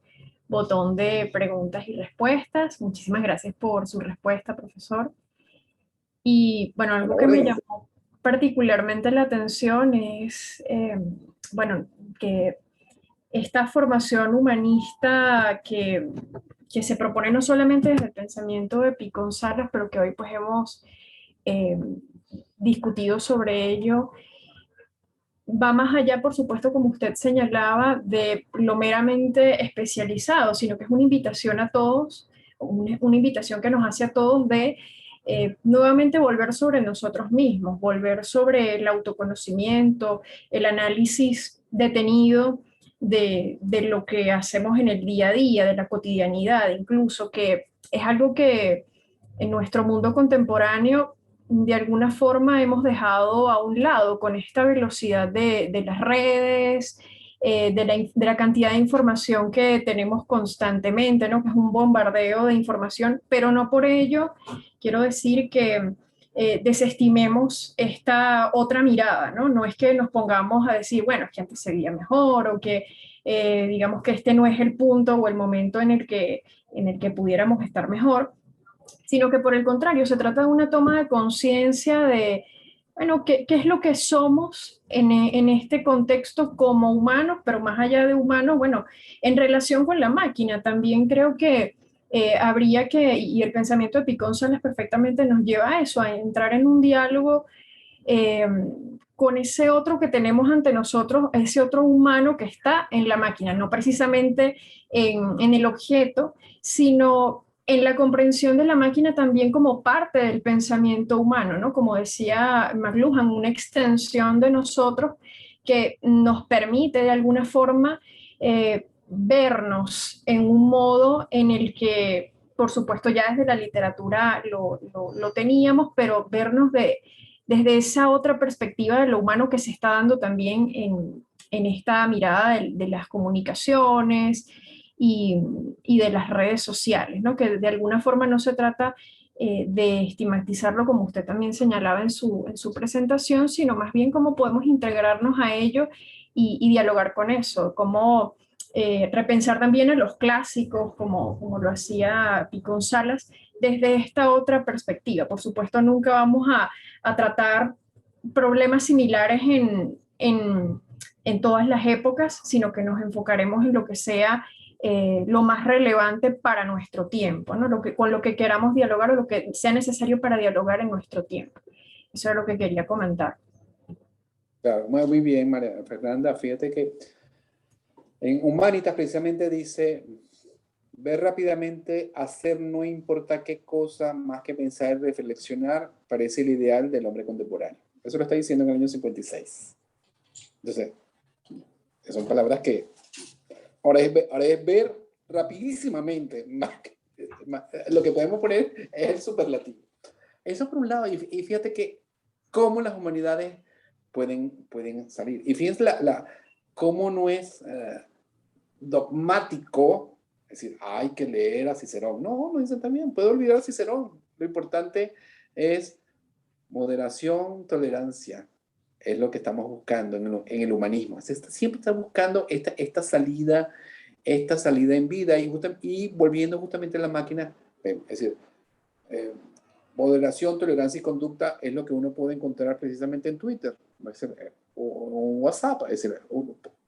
botón de preguntas y respuestas. Muchísimas gracias por su respuesta, profesor. Y bueno, algo que me llamó particularmente la atención es, bueno, que esta formación humanista que se propone no solamente desde el pensamiento de Picón Salas, pero que hoy pues hemos discutido sobre ello, va más allá, por supuesto, como usted señalaba, de lo meramente especializado, sino que es una invitación a todos, una invitación que nos hace a todos de nuevamente volver sobre nosotros mismos, volver sobre el autoconocimiento, el análisis detenido de lo que hacemos en el día a día, de la cotidianidad, incluso, que es algo que en nuestro mundo contemporáneo de alguna forma hemos dejado a un lado con esta velocidad de las redes, de la cantidad de información que tenemos constantemente, ¿no? Que es un bombardeo de información, pero no por ello quiero decir que desestimemos esta otra mirada, ¿no? No es que nos pongamos a decir, bueno, es que antes se veía mejor o que digamos que este no es el punto o el momento en el que pudiéramos estar mejor, sino que por el contrario, se trata de una toma de conciencia de, bueno, ¿qué es lo que somos en este contexto como humanos, pero más allá de humanos, bueno, en relación con la máquina? También creo que habría que, y el pensamiento de Picón Salas perfectamente nos lleva a eso, a entrar en un diálogo eh, con ese otro que tenemos ante nosotros, ese otro humano que está en la máquina, no precisamente en el objeto, sino en la comprensión de la máquina también como parte del pensamiento humano, ¿no? Como decía McLuhan, una extensión de nosotros que nos permite de alguna forma vernos en un modo en el que, por supuesto, ya desde la literatura lo teníamos, pero vernos desde esa otra perspectiva de lo humano que se está dando también en esta mirada de las comunicaciones y de las redes sociales, ¿no? Que de alguna forma no se trata de estigmatizarlo, como usted también señalaba en su presentación, sino más bien cómo podemos integrarnos a ello y dialogar con eso, cómo repensar también a los clásicos, como lo hacía Picón Salas, desde esta otra perspectiva. Por supuesto, nunca vamos a tratar problemas similares en todas las épocas, sino que nos enfocaremos en lo que sea lo más relevante para nuestro tiempo, ¿no? Con lo que queramos dialogar o lo que sea necesario para dialogar en nuestro tiempo. Eso es lo que quería comentar. Claro, muy bien, María Fernanda. Fíjate que en Humanitas precisamente dice, ver rápidamente, hacer no importa qué cosa, más que pensar y reflexionar, parece el ideal del hombre contemporáneo. Eso lo está diciendo en el año 56. Entonces, son palabras que ahora es ver rapidísimamente. Lo que podemos poner es el superlativo. Eso por un lado, y fíjate que cómo las humanidades pueden salir. Y fíjense cómo no es dogmático, es decir, hay que leer a Cicerón. No, no dice también, puedo olvidar a Cicerón. Lo importante es moderación, tolerancia. Es lo que estamos buscando en el humanismo. Siempre está buscando esta salida en vida y volviendo justamente a la máquina. Es decir, moderación, tolerancia y conducta es lo que uno puede encontrar precisamente en Twitter o en WhatsApp. Es decir,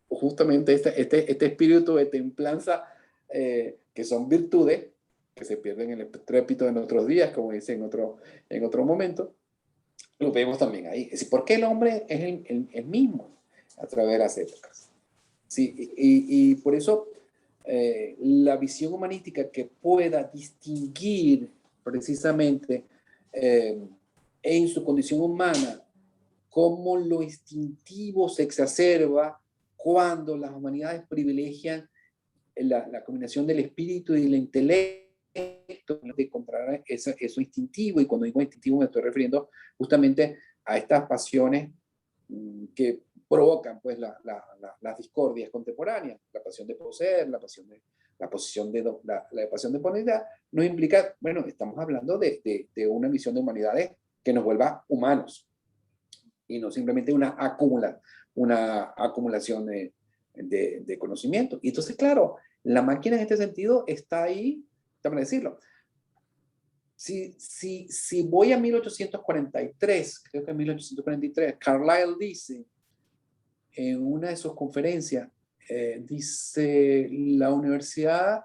justamente este espíritu de templanza, que son virtudes, que se pierde en el estrépito de nuestros días, como dice en otro momento, lo vemos también ahí. Es decir, ¿por qué el hombre es el mismo a través de las épocas? Sí, y por eso la visión humanística que pueda distinguir precisamente en su condición humana cómo lo instintivo se exacerba cuando las humanidades privilegian la combinación del espíritu y del intelecto, de encontrar eso instintivo. Y cuando digo instintivo me estoy refiriendo justamente a estas pasiones que provocan pues las discordias contemporáneas, la pasión de poseer, la pasión de poneridad, nos implica, bueno, estamos hablando de una misión de humanidades que nos vuelva humanos y no simplemente una acumulación de conocimiento. Y entonces, claro, la máquina en este sentido está ahí, déjame decirlo. Si voy a 1843, creo que en 1843, Carlyle dice en una de sus conferencias, dice, la universidad,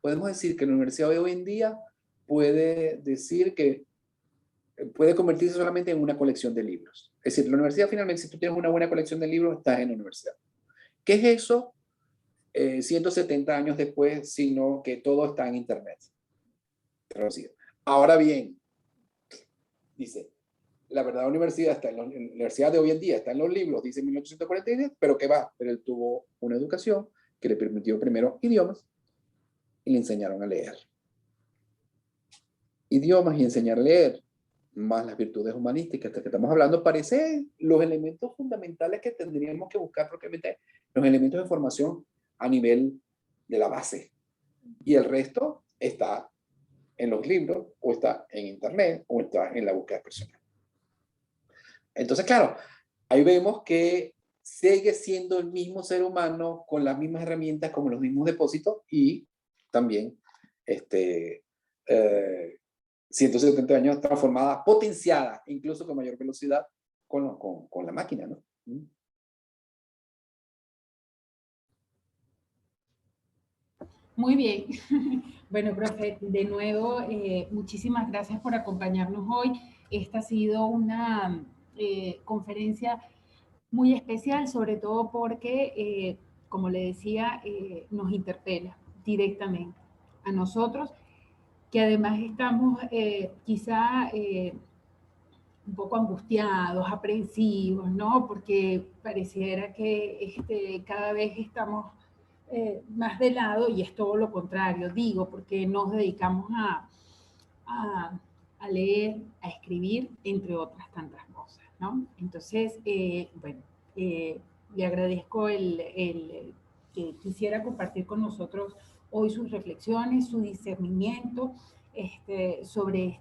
podemos decir que la universidad hoy en día puede decir que puede convertirse solamente en una colección de libros. Es decir, la universidad finalmente, si tú tienes una buena colección de libros, estás en la universidad. ¿Qué es eso? 170 años después, sino que todo está en Internet. Traducido. Ahora bien, dice, la verdadera universidad está en la universidad de hoy en día, está en los libros, dice 1843, pero ¿qué va? Pero él tuvo una educación que le permitió primero idiomas y le enseñaron a leer. Idiomas y enseñar a leer, más las virtudes humanísticas que estamos hablando, parecen los elementos fundamentales que tendríamos que buscar propiamente, los elementos de formación a nivel de la base. Y el resto está en los libros, o está en Internet, o está en la búsqueda personal. Entonces, claro, ahí vemos que sigue siendo el mismo ser humano con las mismas herramientas, como los mismos depósitos, y también 170 años transformada, potenciada, incluso con mayor velocidad con la máquina, ¿no? Muy bien. Bueno, profe, de nuevo, muchísimas gracias por acompañarnos hoy. Esta ha sido una conferencia muy especial, sobre todo porque, como le decía, nos interpela directamente a nosotros, que además estamos quizá un poco angustiados, aprensivos, ¿no? Porque pareciera que cada vez estamos más de lado, y es todo lo contrario, digo, porque nos dedicamos a leer, a escribir, entre otras tantas cosas, ¿no? Entonces, bueno, le agradezco que quisiera compartir con nosotros hoy sus reflexiones, su discernimiento sobre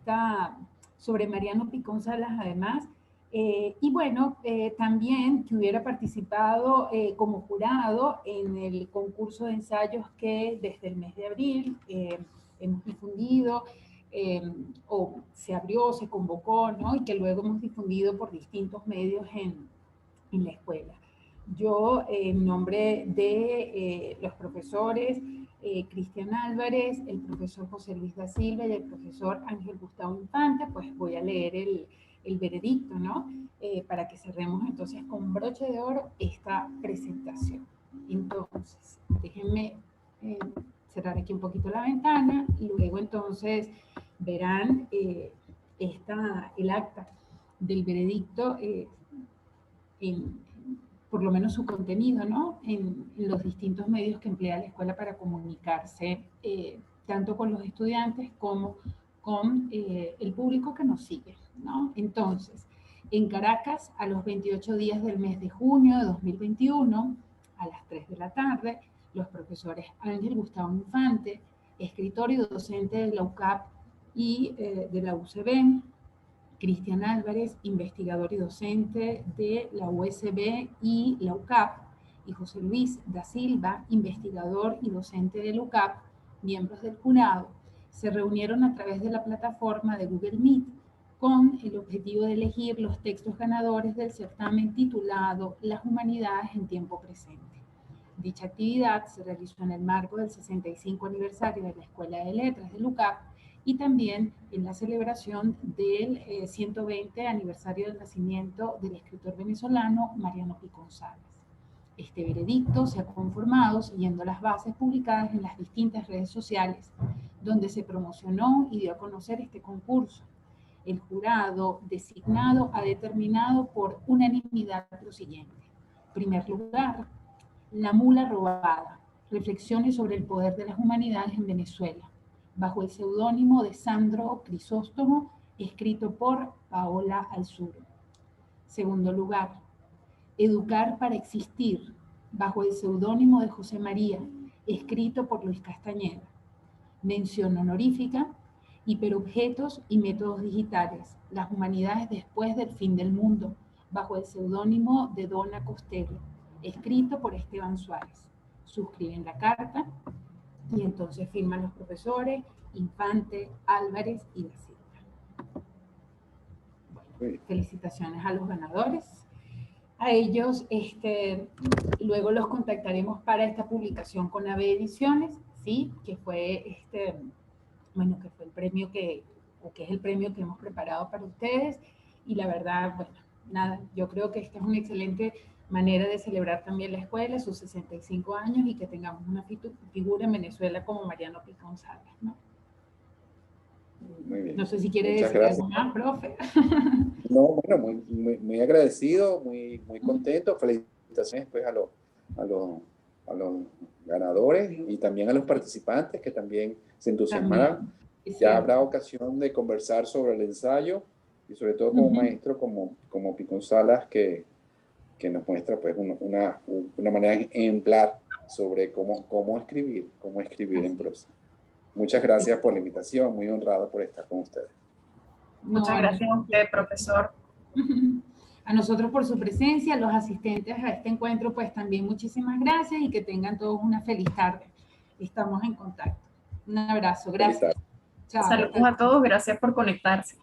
Mariano Picón Salas, además. Y bueno, también que hubiera participado como jurado en el concurso de ensayos que desde el mes de abril hemos difundido, o se abrió, se convocó, ¿no? Y que luego hemos difundido por distintos medios en la escuela. Yo, en nombre de los profesores Cristian Álvarez, el profesor José Luis da Silva y el profesor Ángel Gustavo Infante, pues voy a leer el veredicto, ¿no? Para que cerremos entonces con broche de oro esta presentación. Entonces, déjenme cerrar aquí un poquito la ventana y luego entonces verán el acta del veredicto por lo menos su contenido, ¿no? En los distintos medios que emplea la escuela para comunicarse tanto con los estudiantes como con el público que nos sigue, ¿no? Entonces, en Caracas, a los 28 días del mes de junio de 2021, a las 3 de la tarde, los profesores Ángel Gustavo Infante, escritor y docente de la UCAP y de la UCB, Cristian Álvarez, investigador y docente de la USB y la UCAP, y José Luis da Silva, investigador y docente de la UCAP, miembros del jurado, se reunieron a través de la plataforma de Google Meet con el objetivo de elegir los textos ganadores del certamen titulado Las Humanidades en Tiempo Presente. Dicha actividad se realizó en el marco del 65 aniversario de la Escuela de Letras de LUCAP y también en la celebración del 120 aniversario del nacimiento del escritor venezolano Mariano Picón Salas. Este veredicto se ha conformado siguiendo las bases publicadas en las distintas redes sociales, donde se promocionó y dio a conocer este concurso. El jurado designado ha determinado por unanimidad lo siguiente. En primer lugar, La mula robada, reflexiones sobre el poder de las humanidades en Venezuela, bajo el seudónimo de Sandro Crisóstomo, escrito por Paola Alzuro. Segundo lugar, Educar para existir, bajo el seudónimo de José María, escrito por Luis Castañeda. Mención honorífica, Hiperobjetos y métodos digitales, las humanidades después del fin del mundo, bajo el seudónimo de Donna Costello, escrito por Esteban Suárez. Suscriben la carta y entonces firman los profesores Infante, Álvarez y Da Silva. Bueno, felicitaciones a los ganadores. A ellos, luego los contactaremos para esta publicación con AB Ediciones, ¿sí? Que fue bueno, que fue el premio que es el premio que hemos preparado para ustedes. Y la verdad, bueno, nada, yo creo que esta es una excelente manera de celebrar también la escuela, sus 65 años, y que tengamos una figura en Venezuela como Mariano Picón Salas, ¿no? Muy bien. No sé si quiere Muchas decir gracias. algo más, profe. No, bueno, muy agradecido, muy contento. Felicitaciones pues, a los ganadores y también a los participantes que también se entusiasmarán. Ya habrá ocasión de conversar sobre el ensayo y sobre todo con un maestro como Picón Salas que nos muestra pues, una manera ejemplar sobre cómo escribir en prosa. Muchas gracias por la invitación, muy honrado por estar con ustedes. Muchas gracias a usted, profesor. A nosotros por su presencia, los asistentes a este encuentro, pues también muchísimas gracias y que tengan todos una feliz tarde. Estamos en contacto. Un abrazo, gracias. Chao. Saludos a todos, gracias por conectarse.